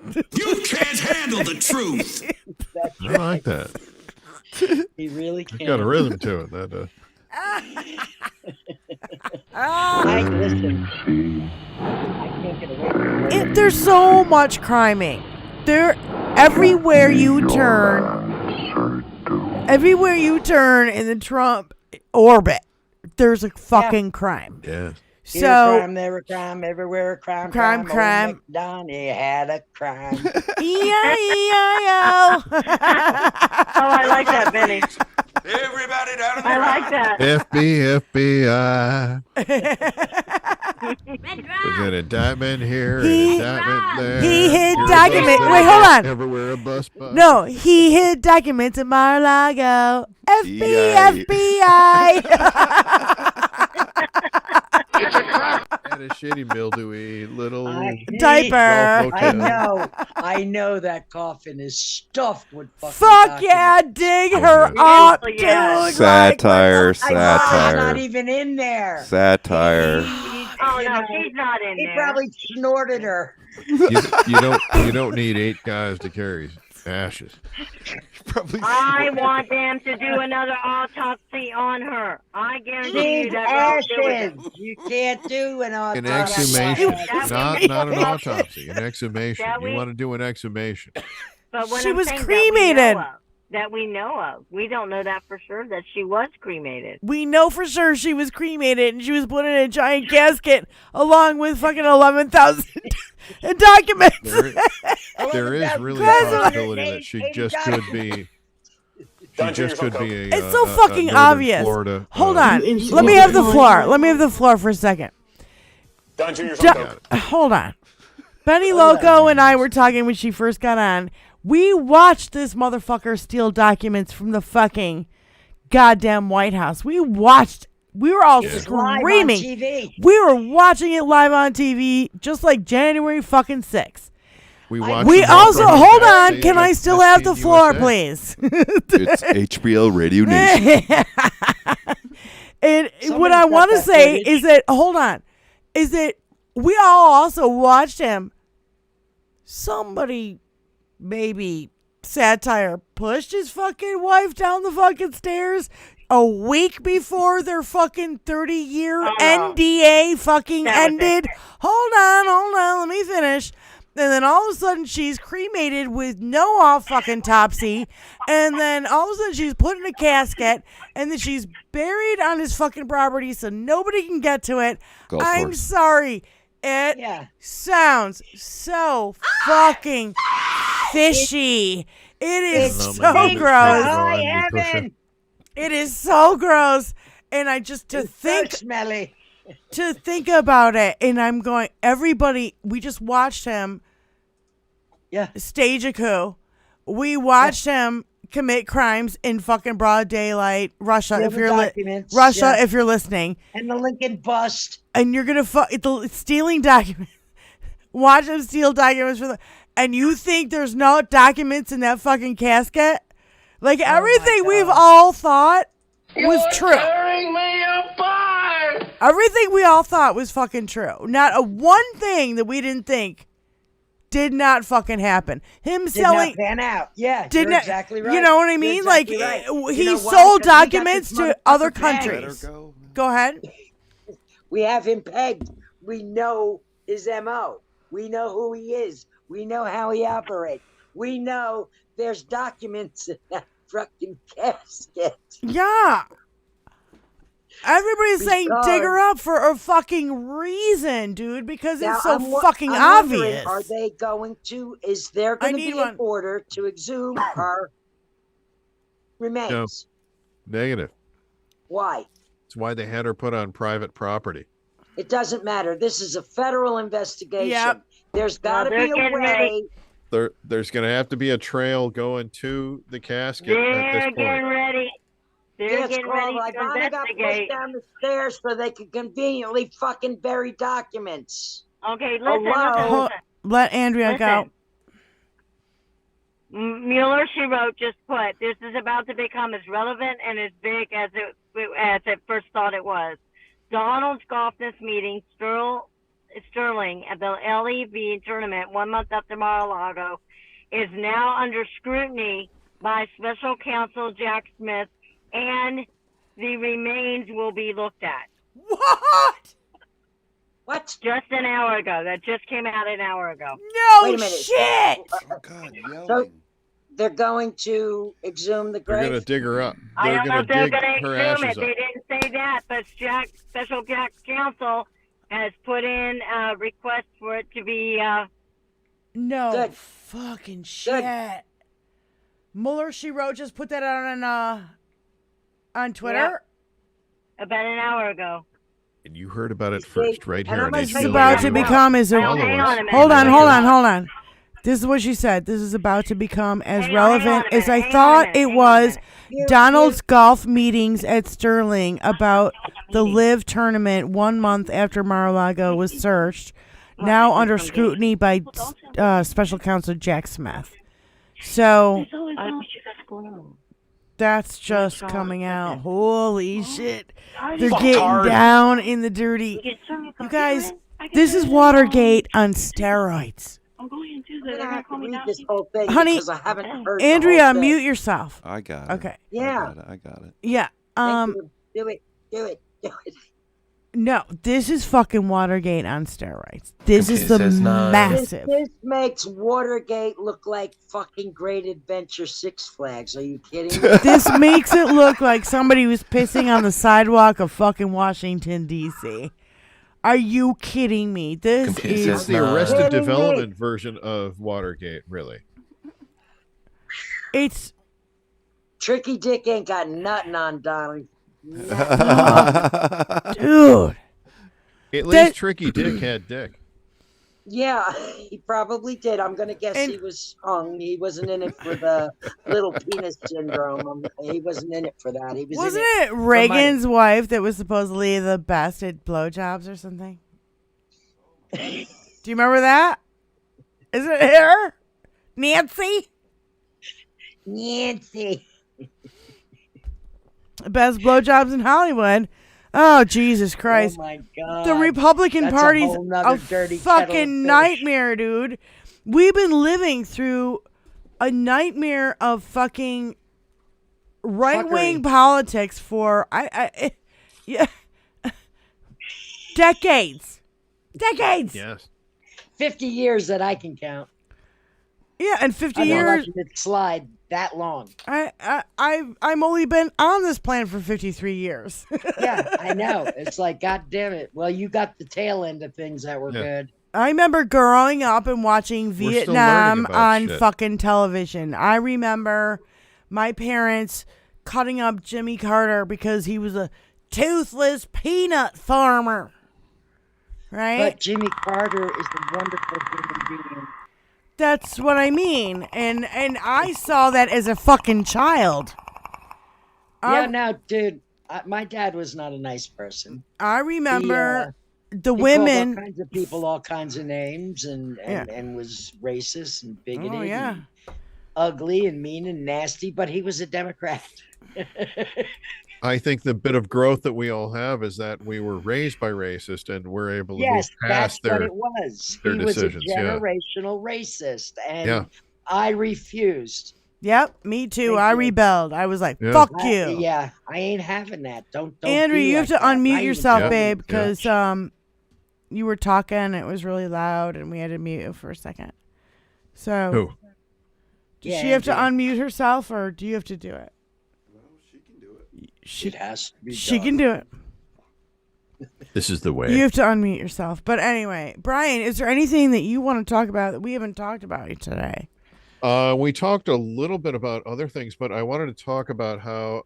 You can't handle the truth. I like that. He really It's can. got a rhythm to it. That Listen. I can't get away from it. There's so much criming. Everywhere you turn in the Trump orbit, there's a fucking crime. Yeah. Here So a crime, there a crime, everywhere a crime. Crime. Old Donnie had a crime. E-I-E-I-O. Oh, I like that, Benny. Everybody down in the I like that. FBI. There's an indictment here, an indictment there. He hid You're a document. bus Wait, hold on. Everywhere a bus. No, he hid documents in Mar-a-Lago. FBI. And a shitty mildewy little diaper. I know that coffin is stuffed with fucking Fuck yeah, dig her up, dude. Satire, I'm not even in there. Satire. Oh no, she's not in He there. probably snorted her. You don't need 8 guys to carry ashes. I want them to do another autopsy on her. I guarantee you that. Ashes. You can't do an autopsy. An exhumation, not an autopsy. An exhumation. You want to do an exhumation. But when She I'm was saying cremated. that we know of. We don't know that for sure that she was cremated. We know for sure she was cremated and she was put in a giant casket along with fucking 11,000 documents. There is really a possibility that she just could be. It's so fucking obvious. Florida, Hold on. Let me have the floor. Let me have the floor for a second. Hold on. BENNILOCO and I were talking when she first got on. We watched this motherfucker steal documents from the fucking goddamn White House. We watched. We were all screaming. We were watching it live on TV, just like January fucking 6th. We also hold on. Can I still have the floor, please? It's HBL Radio Nation. And what I want to say is that is that we all also watched him. Somebody, maybe satire, pushed his fucking wife down the fucking stairs a week before their fucking 30-year NDA fucking ended. Hold on, let me finish. And then all of a sudden she's cremated with no off fucking topsy. And then all of a sudden she's put in a casket. And then she's buried on his fucking property so nobody can get to it. I'm sorry. It sounds so fucking fishy. It is so gross. It is so gross. And I just so smelly. To think about it, and I'm going, everybody, we just watched him stage a coup. We watched him commit crimes in fucking broad daylight. Russia, if you're listening. And the Lincoln bust. And you're going to stealing documents. Watch him steal documents and you think there's no documents in that fucking casket? Like everything we've all thought was true. Tearing me apart. Everything we all thought was fucking true. Not a one thing that we didn't think did not fucking happen. Him selling did not pan out. Yeah, you're exactly right. You know what I mean? Exactly like right. He sold documents to other countries. Go ahead. We have him pegged. We know his MO. We know who he is. We know how he operates. We know there's documents in that fucking casket. Yeah. Everybody's saying dig her up for a fucking reason, dude, because it's so fucking obvious. Are they going to, is there going to be an order to exhume her remains? No. Negative. Why? It's why they had her put on private property. It doesn't matter. This is a federal investigation. Yep. There's got to be a way. There's going to have to be a trail going to the casket at this point. Getting ready. They're getting ready to Ivana got pushed down the stairs so they could conveniently fucking bury documents. Okay, listen. Let Andrea go. Mueller, she wrote, just put, this is about to become as relevant and as big as it first thought it was. Donald's golfness meeting, Sterling at the LEV tournament 1 month after Mar-a-Lago, is now under scrutiny by special counsel Jack Smith, and the remains will be looked at. What? Just an hour ago. That just came out an hour ago. No Wait a minute. shit. Oh, God, So they're going to exhume the grave? They're going to dig her up. I They're don't know going if to they're dig going to her exhume ashes it. up. They didn't say that, but special Jack counsel has put in a request for it to be... No Good. fucking shit. Mueller, she wrote, just put that out on On Twitter? Yeah. About an hour ago. And you heard about it first, right here on This is HBL about to Radio. become as Hang on a minute. Hold on. This is what she said. This is about to become as relevant as I thought it was. Donald's golf meetings at Sterling about the Live tournament 1 month after Mar-a-Lago was searched, now under scrutiny by Special Counsel Jack Smith. So that's just coming out. Holy shit. They're getting down in the dirty. You guys, this is Watergate on steroids. I'm going to read this whole thing Honey, because I haven't heard Andrea, the whole thing. mute yourself. I got it. Okay. Yeah. I got it. Yeah. Do it. No, this is fucking Watergate on steroids. This is the massive. This makes Watergate look like fucking Great Adventure Six Flags. Are you kidding me? This makes it look like somebody was pissing on the sidewalk of fucking Washington, D.C. Are you kidding me? This is It's the Arrested Development version of Watergate, really. It's Tricky Dick ain't got nothing on Donald. Dude. At least Tricky Dick had dick. Yeah, he probably did. I'm going to guess he was hung. He wasn't in it for the little penis syndrome. He wasn't in it for that. He was Wasn't in it Reagan's wife that was supposedly the best at blowjobs or something? Do you remember that? Is it her? Nancy? Best blowjobs in Hollywood. Oh, Jesus Christ. Oh, my God. The Republican That's Party's a whole nother dirty fucking nightmare, dude. We've been living through a nightmare of fucking right-wing politics for decades. Yes. 50 years that I can count. Yeah, and 50 I've been years. watching it slide that long. I'm only been on this planet for 53 years. Yeah, I know. It's like, God damn it. Well, you got the tail end of things that were good. I remember growing up and watching Vietnam on fucking television. I remember my parents cutting up Jimmy Carter because he was a toothless peanut farmer. Right? But Jimmy Carter is a wonderful human being. That's what I mean. And I saw that as a fucking child. Yeah, no, dude. My dad was not a nice person. I remember the he women. Called all kinds of people all kinds of names and was racist and bigoted and ugly and mean and nasty, but he was a Democrat. I think the bit of growth that we all have is that we were raised by racists and we're able to move past that's what it was. their he decisions. Was a generational racist, and I refused. Yep, me too. I rebelled. I was like, "Fuck you." Yeah, I ain't having that. Don't. Andrea, you have to unmute yourself, babe, because Yeah. You were talking. It was really loud, and we had to mute you for a second. So, Who? Does she have to unmute herself, or do you have to do it? It has to be She done. can do it. This is the way. You have to unmute yourself. But anyway, Brian, is there anything that you want to talk about that we haven't talked about today? We talked a little bit about other things, but I wanted to talk about how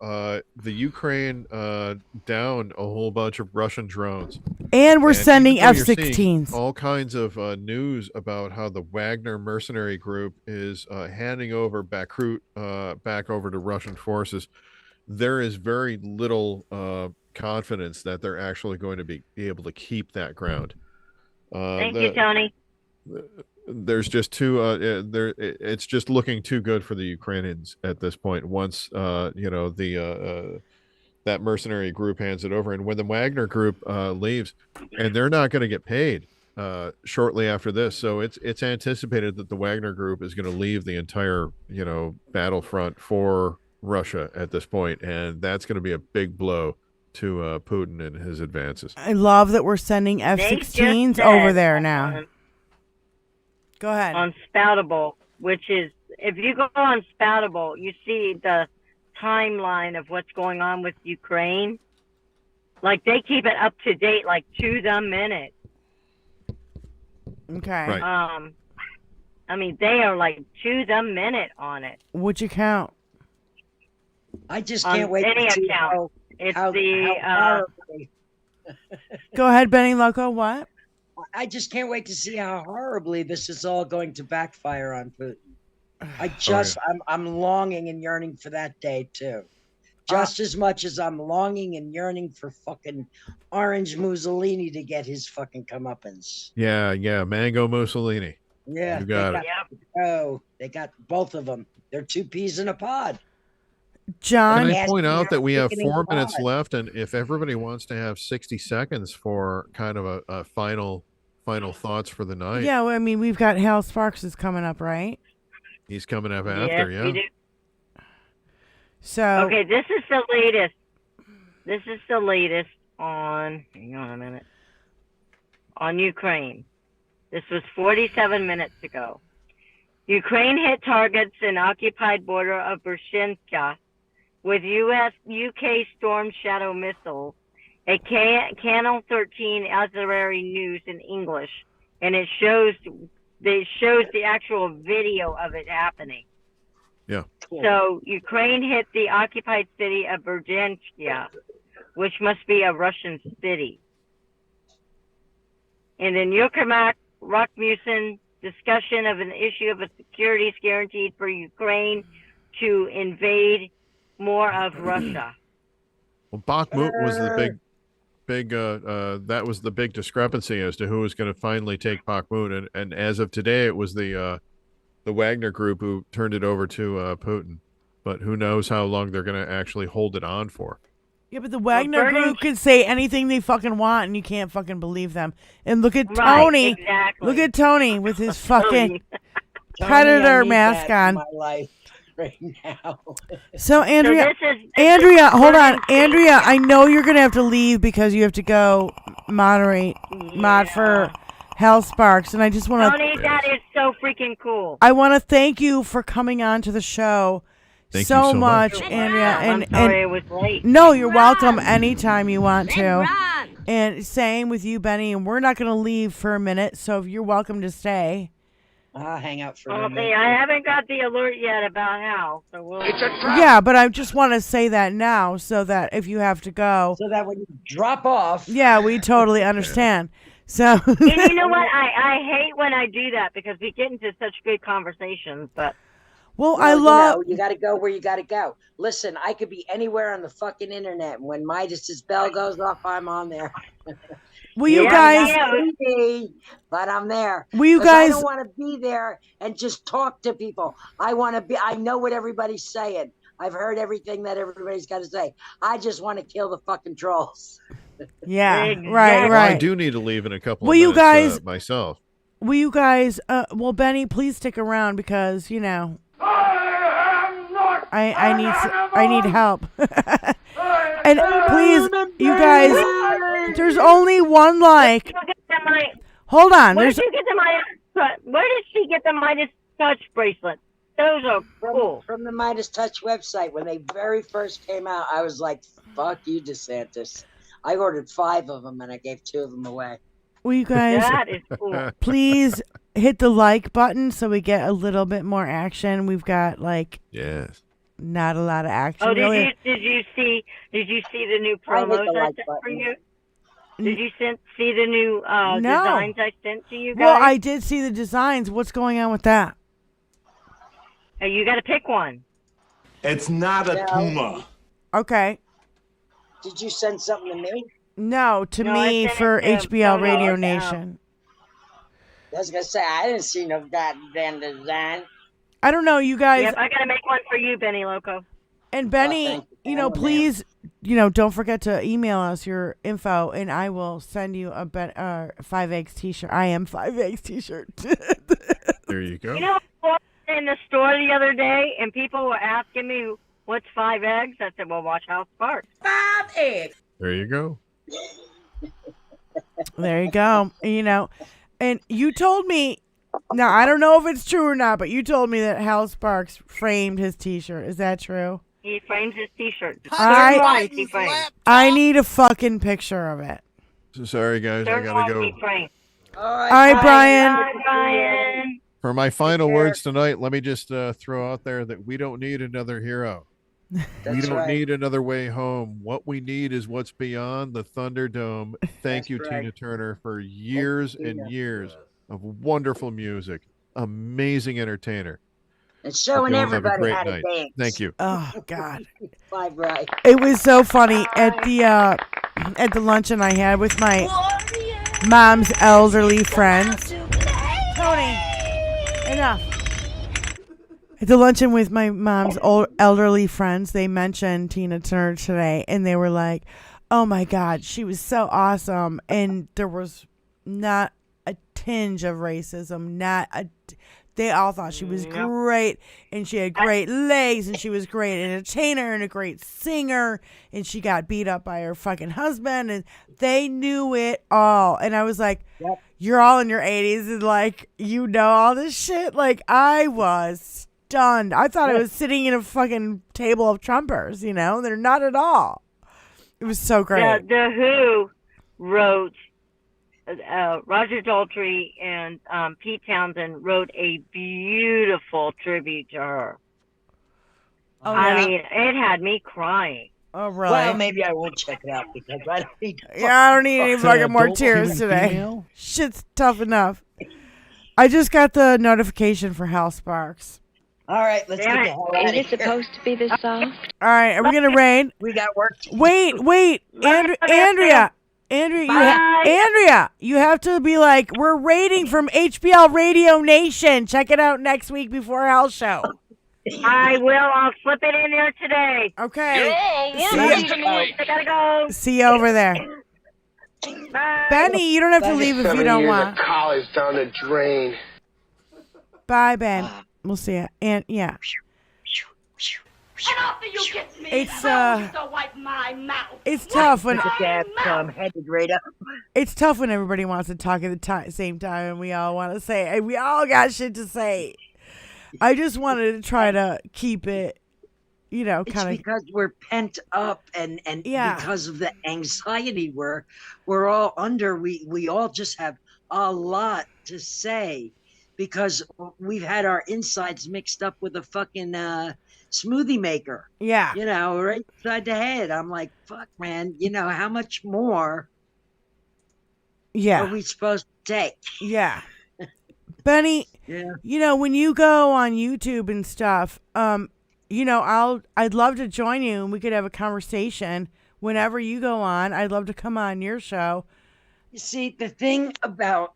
the Ukraine downed a whole bunch of Russian drones. And we're sending even though you're F-16s. seeing all kinds of news about how the Wagner mercenary group is handing over Bakhmut back over to Russian forces. There is very little confidence that they're actually going to be able to keep that ground. Thank you, Tony. There's just it's just looking too good for the Ukrainians at this point. Once that mercenary group hands it over, and when the Wagner group leaves, and they're not going to get paid shortly after this, so it's anticipated that the Wagner group is going to leave the entire battlefront for Russia at this point, and that's going to be a big blow to Putin and his advances. I love that we're sending F-16s over there now. Go ahead. On Spoutable, which is, if you go on Spoutable, you see the timeline of what's going on with Ukraine. Like, they keep it up to date, like, to the minute. Okay. Right. I mean, they are, like, to the minute on it. Which account? I just can't wait to see how horribly. Go ahead, BENNILOCO. What? I just can't wait to see how horribly this is all going to backfire on Putin. I'm longing and yearning for that day too. Just as much as I'm longing and yearning for fucking Orange Mussolini to get his fucking comeuppance. Yeah, Mango Mussolini. Yeah, you got it. Oh, they got both of them. They're two peas in a pod. John, can I point out that we have 4 minutes left, and if everybody wants to have 60 seconds for kind of a final thoughts for the night. Yeah, well, I mean, we've got Hal Sparks is coming up, right? He's coming up after, we do. So okay, this is the latest. This is the latest on. Hang on a minute. On Ukraine. This was 47 minutes ago. Ukraine hit targets in occupied border of Bershenka with UK Storm Shadow missiles. A Channel 13 auxiliary news in English, and it shows the actual video of it happening. Yeah. So Ukraine hit the occupied city of Bershenka, which must be a Russian city. And then Yukermak Rasmussen discussion of an issue of a securities guaranteed for Ukraine to invade more of Russia. Well, Bakhmut was the big that was the big discrepancy as to who was going to finally take Bakhmut, and as of today, it was the Wagner group who turned it over to Putin. But who knows how long they're going to actually hold it on for? Yeah, but the Wagner group can say anything they fucking want, and you can't fucking believe them. And look at Tony. Exactly. Look at Tony with his fucking predator mask on. My life right now. So Andrea, hold on, Andrea. I know you're gonna have to leave because you have to go mod for Hal Sparks, and I just want to. Tony, that is so freaking cool. I want to thank you for coming on to the show. Thank you so much, Andrea. I'm sorry it was late. No, you're welcome anytime you want to. And same with you, Benny. And we're not going to leave for a minute, so you're welcome to stay. I'll hang out for a minute. Okay, I haven't got the alert yet about Hal, so we'll. Yeah, but I just want to say that now, so that if you have to go, so that when you drop off. Yeah, we totally understand. So. And you know what? I hate when I do that because we get into such good conversations, but. Well, I love. You got to go where you got to go. Listen, I could be anywhere on the fucking internet. When Midas's bell goes off, I'm on there. Will you guys? But I'm there. Will you guys? I don't want to be there and just talk to people. I want to be. I know what everybody's saying. I've heard everything that everybody's got to say. I just want to kill the fucking trolls. Yeah, right. Well, I do need to leave in a couple of minutes. You guys? Myself. Will you guys? Well, Benny, please stick around because you know. I need help. And please, you guys, there's only one like. Hold on. Where did she get the Midas Touch bracelet? Those are cool. From the Midas Touch website. When they very first came out, I was like, fuck you, DeSantis. I ordered 5 of them and I gave 2 of them away. Will you guys that is cool. Please hit the like button so we get a little bit more action? We've got like not a lot of action. Oh, did really. you see the new promos I sent for you? Did you see the new designs I sent to you guys? Well, I did see the designs. What's going on with that? You got to pick one. It's not a Puma. Okay. Did you send something to me? No, to me for HBL Radio Nation. I was going to say, I didn't see no goddamn design. I don't know, you guys. Yep, I got to make one for you, BENNILOCO. And Benny, please, don't forget to email us your info, and I will send you a 5 eggs t-shirt. I am 5 eggs t-shirt. There you go. You know, I was in the store the other day, and people were asking me, what's 5 eggs? I said, well, watch Hal Sparks. 5 eggs. There you go. There you go. And you told me, now I don't know if it's true or not, but you told me that Hal Sparks framed his t-shirt. Is that true? He frames his t-shirt. I need a fucking picture of it. So sorry, guys. I gotta go. All right, Brian. Bye, Brian. For my final words tonight, let me just throw out there that we don't need another hero. We don't need another way home. What we need is what's beyond the Thunderdome. Thank you, Tina Turner, for years and years of wonderful music. Amazing entertainer. And showing Hope you all have a everybody great how to night. dance. Thank you. Oh God. Bye, right. It was so funny at the luncheon I had with my mom's elderly friends. Tony, enough. At the luncheon with my mom's elderly friends, they mentioned Tina Turner today, and they were like, "Oh my God, she was so awesome," and there was not a tinge of racism. They all thought she was great, and she had great legs, and she was a great entertainer and a great singer, and she got beat up by her fucking husband, and they knew it all. And I was like, you're all in your 80s, and like, you know all this shit? Like, I was stunned. I thought I was sitting in a fucking table of Trumpers, you know? They're not at all. It was so great. The Who wrote... Roger Daltrey and Pete Townsend wrote a beautiful tribute to her. Oh, I mean, it had me crying. Oh, really? Well, maybe I won't check it out because I don't need. I don't need any fucking more tears today. Shit's tough enough. I just got the notification for Hal Sparks. All right, let's get the hell out of here. Is it supposed to be this soft? All right, are we gonna raid? We got work. Wait, Andrea. Andrea, you have to be like, we're raiding from HBL Radio Nation. Check it out next week before Hell's Show. I will. I'll slip it in there today. Okay. I gotta go. See you over there. Bye. Benny, you don't have to leave if you don't want. College down the drain. Bye, Ben. We'll see you. And yeah. And after you kiss me, It's I want you to wipe my mouth. It's tough when headed right up. It's tough when everybody wants to talk at the same time, and we all want to say, and we all got shit to say. I just wanted to try to keep it, you know, kind of because we're pent up and because of the anxiety we're all under. We all just have a lot to say because we've had our insides mixed up with a fucking smoothie maker. Yeah. You know, right side the head. I'm like, fuck, man, you know, how much more are we supposed to take? Yeah. Benny, you know, when you go on YouTube and stuff, you know, I'd love to join you and we could have a conversation whenever you go on. I'd love to come on your show. You see, the thing about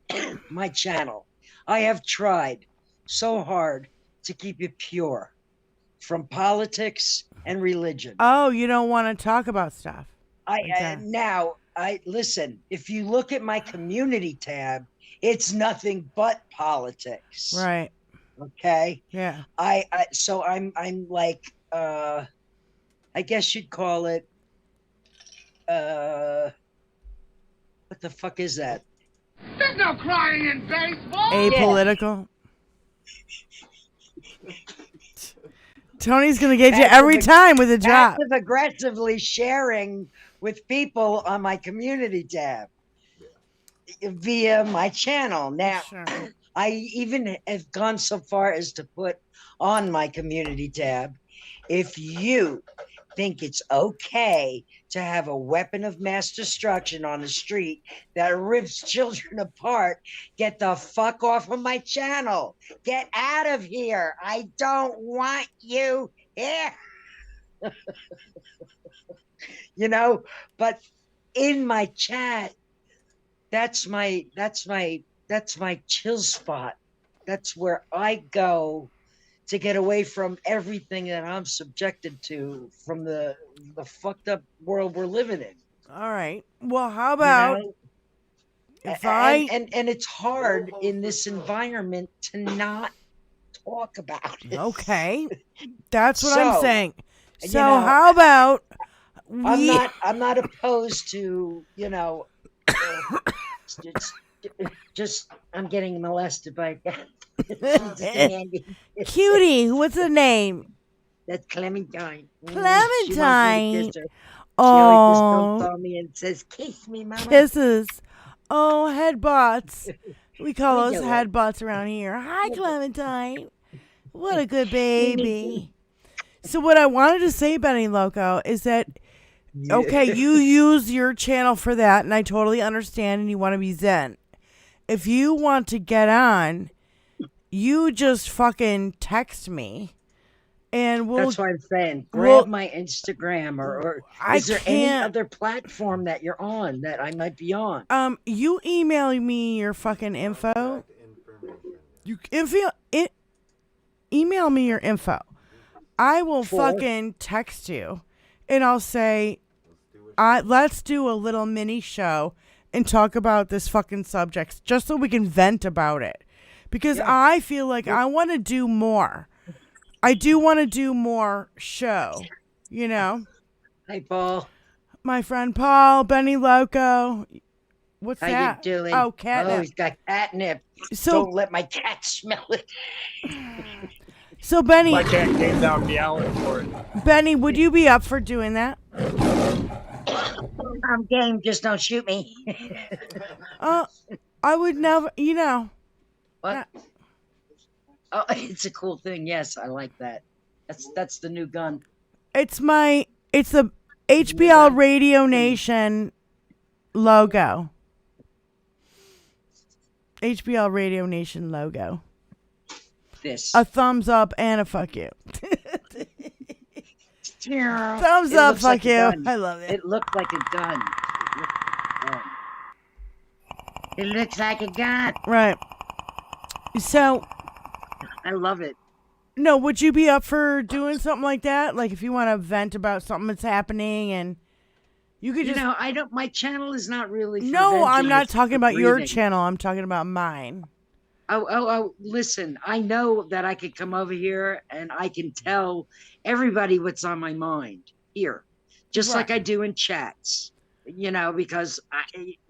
my channel, I have tried so hard to keep it pure from politics and religion. Oh, you don't want to talk about stuff. Listen, if you look at my community tab, it's nothing but politics. Right. Okay. Yeah. So I'm like, I guess you'd call it, what the fuck is that? There's no crying in baseball. Apolitical. Tony's gonna get you every time with a drop. Passive aggressively sharing with people on my community tab via my channel. Now, I even have gone so far as to put on my community tab, if you think it's okay to have a weapon of mass destruction on the street that rips children apart, get the fuck off of my channel. Get out of here. I don't want you here. You know, but in my chat, that's my chill spot. That's where I go to get away from everything that I'm subjected to from the fucked up world we're living in. All right. Well, how about and it's hard in this environment to not talk about it. Okay. That's what I'm saying. So you know, how about I'm not opposed to, you know, just I'm getting molested by Cutie, what's the name? That's Clementine. Clementine. She always just don't call me and says, "Kiss me, mama." Kisses. Oh, headbutts. We call those headbutts around here. Hi, Clementine. What a good baby. So what I wanted to say, BENNILOCO, is that okay, you use your channel for that, and I totally understand, and you want to be zen. If you want to get on, you just fucking text me, and we'll. That's what I'm saying. Grab my Instagram, or is there any can't- other platform that you're on that I might be on? You email me your fucking info. Email me your info. I will fucking text you, and I'll say, let's do a little mini show and talk about this fucking subject, just so we can vent about it. Because I feel like I want to do more. I do want to do more show, you know? Hi, Paul. My friend Paul, BENNILOCO. What's How that? you doing? Oh, catnip. Oh, he's got catnip. So- Don't let my cat smell it. So, Benny. My cat came down meowing for it. Benny, would you be up for doing that? I'm game, just don't shoot me. I would never, you know. What? Oh, it's a cool thing. Yes, I like that. That's the new gun. It's the HBL Radio Nation logo. HBL Radio Nation logo. This. A thumbs up and a fuck you. Thumbs It up, looks fuck like a you. gun. I love it. It looked like a gun. It looks like a gun. Right. So. I love it. No, would you be up for doing something like that? Like if you want to vent about something that's happening and you could just. You know, I don't. My channel is not really. For No, venting, I'm not it's talking for about your breathing. channel. I'm talking about mine. Oh, listen, I know that I could come over here and I can tell everybody what's on my mind here, just like I do in chats, you know, because,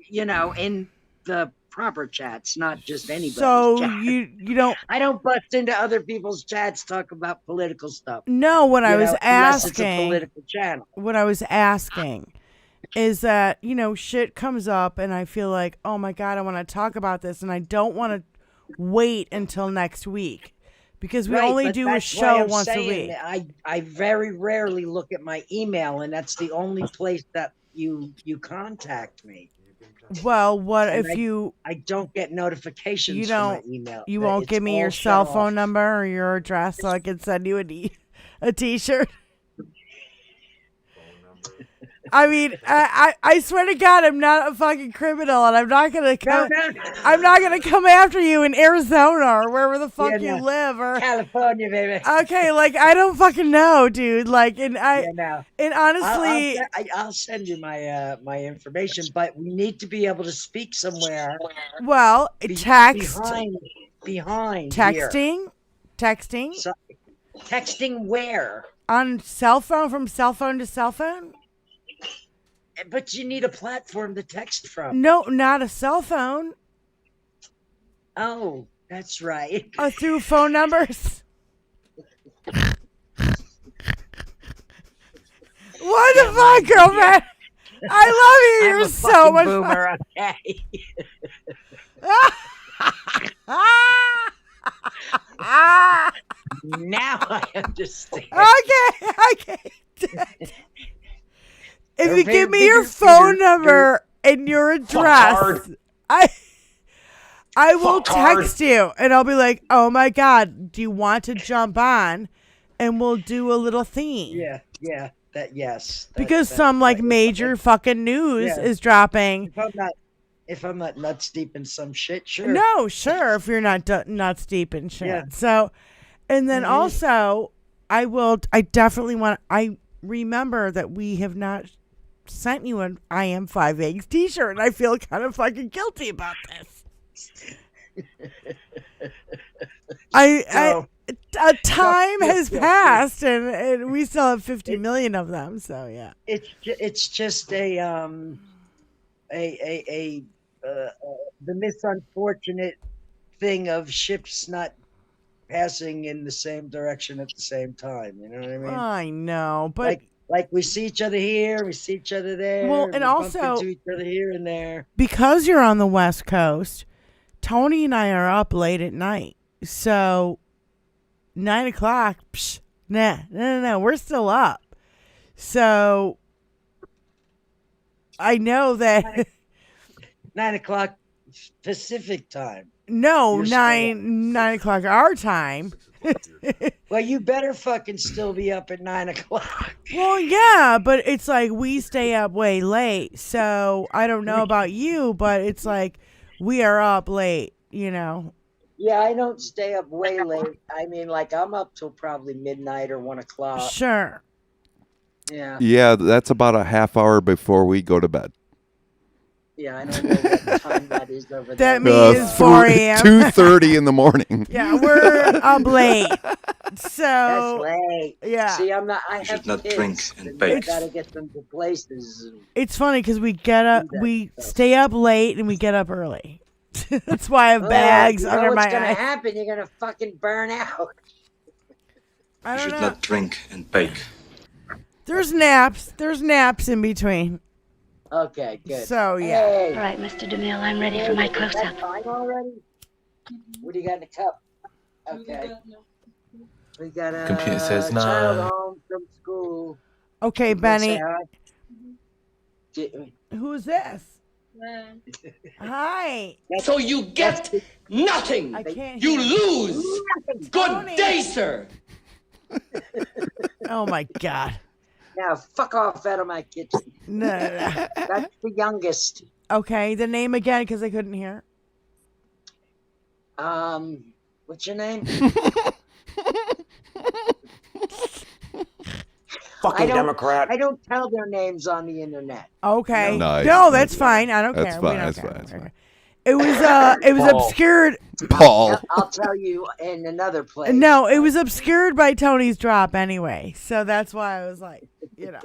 in the proper chats, not just anybody's So chat. you don't. I don't bust into other people's chats, talk about political stuff. No, what I was unless it's a asking. political channel. What I was asking is that, shit comes up and I feel like, oh my God, I want to talk about this and I don't want to wait until next week because we only but do a that's why show I'm once a saying week. that I very rarely look at my email, and that's the only place that you contact me. Well, what And if I don't get notifications you from don't my email. you won't It's give me all your shut cell off. phone number or your address so I can send you a t-shirt? I mean, I swear to God, I'm not a fucking criminal, and I'm not gonna come. I'm not gonna come after you in Arizona or wherever the fuck you live, or California, baby. Okay, like I don't fucking know, dude. Like, and honestly, I'll send you my my information, but we need to be able to speak somewhere. well, text behind texting, texting, So, texting where? on cell phone, from cell phone to cell phone. But you need a platform to text from. No, not a cell phone. Oh, that's right. Through phone numbers. What the fuck, girlfriend? I love you. You're so much boomer. fun. Okay. Now I understand. Okay. If you give me your phone number and your address, I will text you and I'll be like, oh my God, do you want to jump on? And we'll do a little theme. Yeah. Yes. Because some major fucking news is dropping. If I'm not nuts deep in some shit, sure. No, sure. If you're not nuts deep in shit. Yeah. So, and then also, I definitely want, I remember that we have not sent you an I Am 5 Eggs t-shirt, and I feel kind of fucking guilty about this. Time has passed, and we still have 50 million of them. So yeah, it's just the misunfortunate thing of ships not passing in the same direction at the same time. You know what I mean? I know, but like we see each other here, we see each other there. Well, and we bump also into each other here and there. Because you're on the West Coast, Tony and I are up late at night. So 9 o'clock, No. We're still up. So I know that 9 o'clock Pacific time. no, You're 9 o'clock our time. Well, you better fucking still be up at 9 o'clock. Well, yeah, but it's like we stay up way late. So I don't know about you, but it's like we are up late, you know. Yeah, I don't stay up way late. I mean, like, I'm up till probably midnight or 1 o'clock. Sure. Yeah. Yeah, that's about a half hour before we go to bed. Yeah, I don't know what time that is over there. That means 4 a.m. 2:30 in the morning. Yeah, we're up late. So That's late. Yeah. See, I'm not. I You have should not kids, drink and and bake. I gotta get them to places. it's funny because we get up, we stay up late, and we get up early. That's why I have bags you know under what's my gonna eyes. happen? You're gonna fucking burn out. I You don't should know. not drink and bake. There's naps. There's naps in between. Okay, good. So yeah. Hey. All right, Mr. DeMille, I'm ready for my close-up. That's fine already. What do you got in the cup? Okay. We got a Computer says child no. home from school. Okay, You wanna Benny. say hi? Who's this? Hi. So you get nothing. I can't You hear. lose. Good day, sir. Oh my God. Now, fuck off out of my kitchen. No. That's the youngest. Okay, the name again because I couldn't hear. What's your name? Fucking Democrat. I don't tell their names on the internet. Okay. Nice. No, that's fine. I don't That's care. fine, We don't that's care. fine, that's fine. It was Paul. obscured. Paul. I'll tell you in another place. No, it was obscured by Tony's drop anyway. So that's why I was like, you know.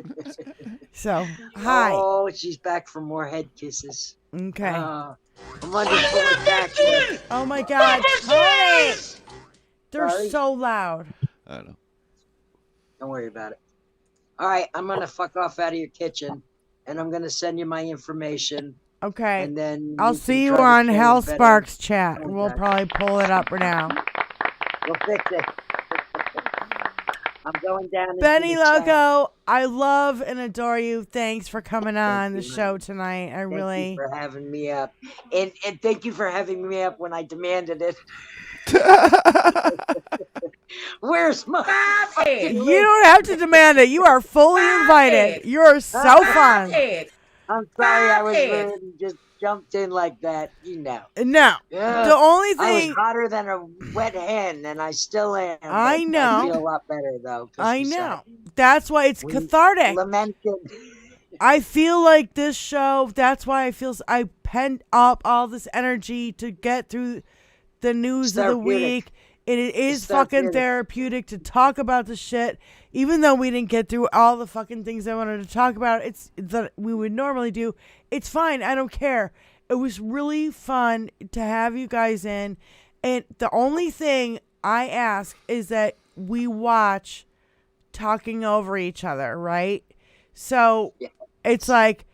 So, hi. Oh, she's back for more head kisses. Okay. I'm under full attack here. Oh my God, Tony! They're Sorry? so loud. I know. Don't worry about it. All right, I'm gonna fuck off out of your kitchen, and I'm gonna send you my information. Okay. And then I'll can see you try to on plan a Hell better Sparks chat. contact. We'll probably pull it up now. We'll fix it. I'm going down. into Benny the chat. Loco, I love and adore you. Thanks for coming on the show tonight. I Thank really. you for having me up, and thank you for having me up when I demanded it. Where's my fucking You don't have to demand it. You are fully invited. You are so fun. I'm sorry I was rude and just jumped in like that. You know. No. Yeah. The only I was thing. hotter than a wet hen, and I still am. but I know. I feel a lot better though. 'cause I you said know. That's why it's we cathartic. lamented. I feel like this show, that's why I penned up all this energy to get through the news of the week. And it is fucking therapeutic to talk about the shit, even though we didn't get through all the fucking things I wanted to talk about. It's that we would normally do. It's fine. I don't care. It was really fun to have you guys in. And the only thing I ask is that we watch talking over each other, right? So it's like,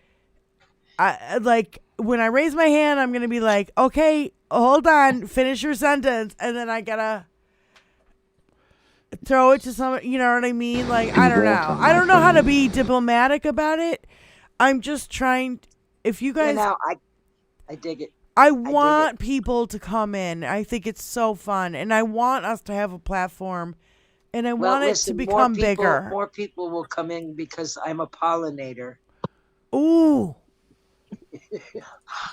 when I raise my hand, I'm going to be like, okay, hold on, finish your sentence. And then I got to throw it to someone, you know what I mean? Like, I don't know. I don't know how to be diplomatic about it. I'm just trying, if you guys. I dig it. I want people to come in. I think it's so fun. And I want us to have a platform. And I want it to become bigger. More people will come in because I'm a pollinator. Ooh.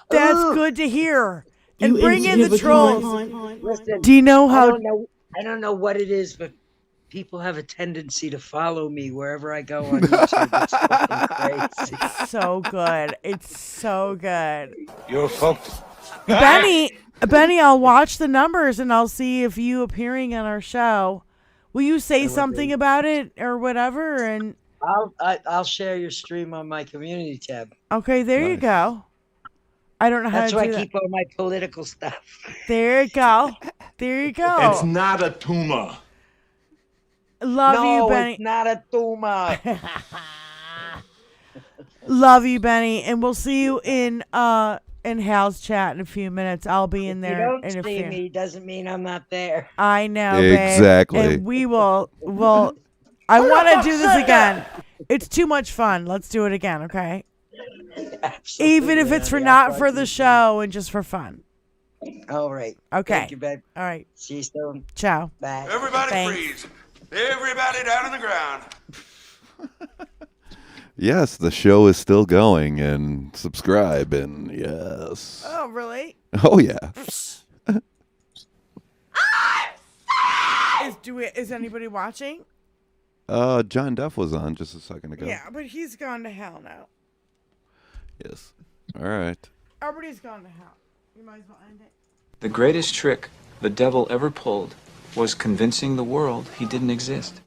That's good to hear. And bring in the trolls. Listen, do you know how? I don't know what it is, but people have a tendency to follow me wherever I go on YouTube. It's fucking crazy. It's so good. It's so good. You're fucked. Benny, I'll watch the numbers and I'll see if you appearing on our show. Will you say something about it or whatever? And I'll share your stream on my community tab. okay, there you go. I don't know how That's to where do I that. keep all my political stuff. There you go. There you go. It's not a tumor. Love you, Benny. It's not a tumor. Love you, Benny, and we'll see you in Hal's chat in a few minutes. I'll be in there. If you in don't see me, doesn't mean I'm not there. I know, Exactly. babe. And we'll I want to do this again. It's too much fun. Let's do it again, okay? Absolutely, even if it's for not for the show and just for fun. All right. Okay. Thank you, babe. All right. See you soon. Ciao. Bye. Everybody Thanks. freeze. Everybody down on the ground. Yes, the show is still going, and subscribe, and yes. Oh, really? Oh, yeah. Is anybody watching? John Duff was on just a second ago. Yeah, but he's gone to hell now. Yes. All right. Everybody's gone to hell. You might as well end it. The greatest trick the devil ever pulled was convincing the world he didn't exist.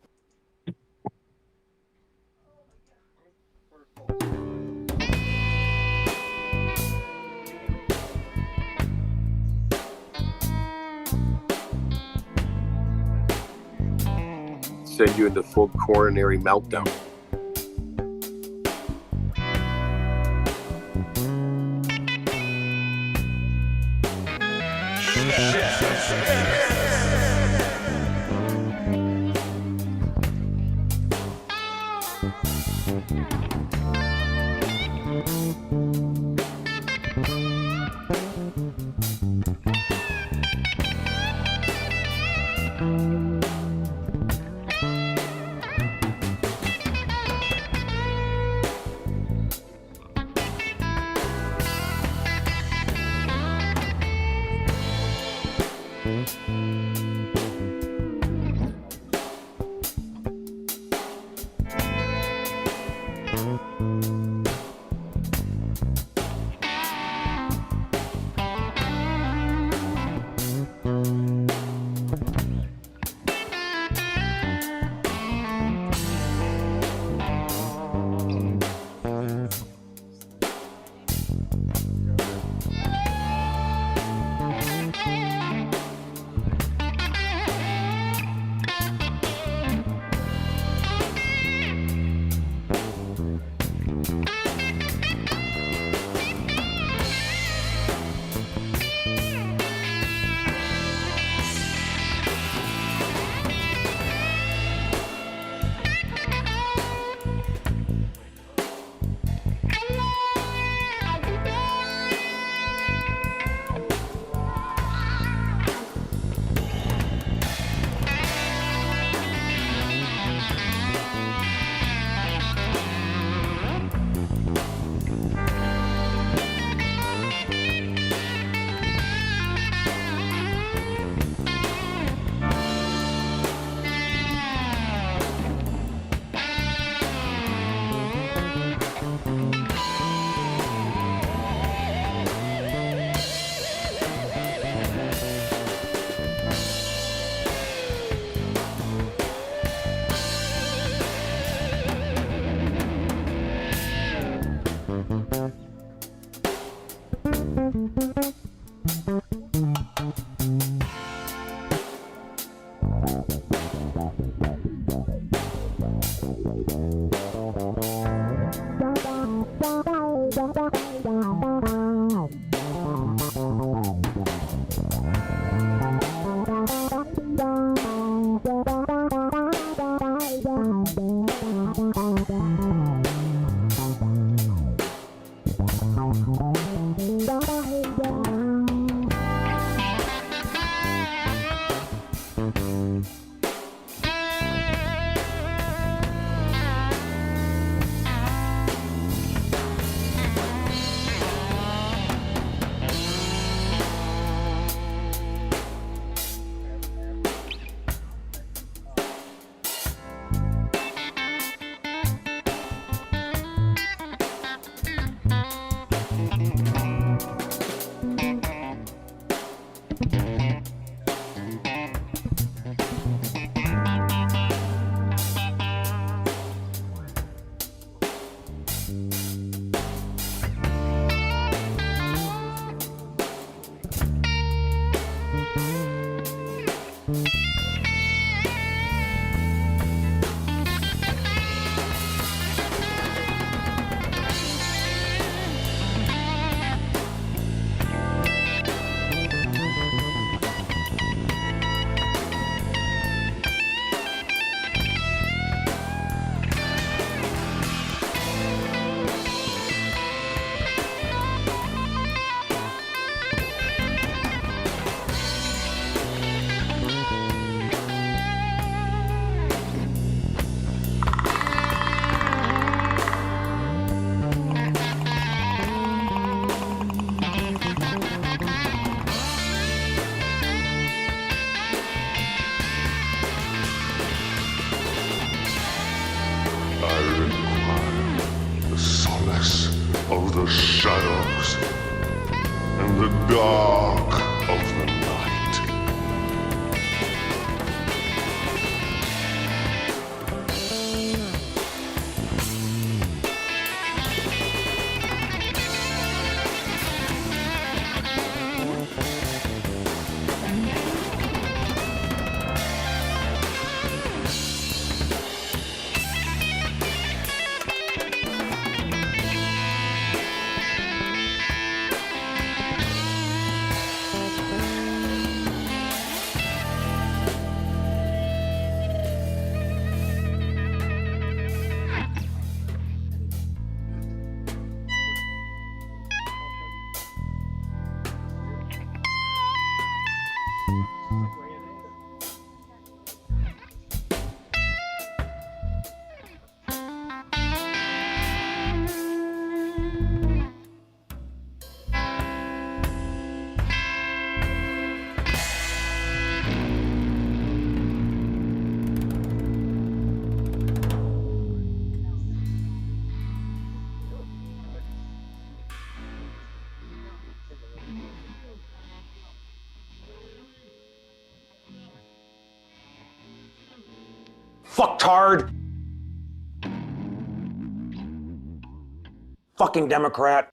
Send you into full coronary meltdown. the shadows and the dark of the night. Fucktard. Fucking Democrat.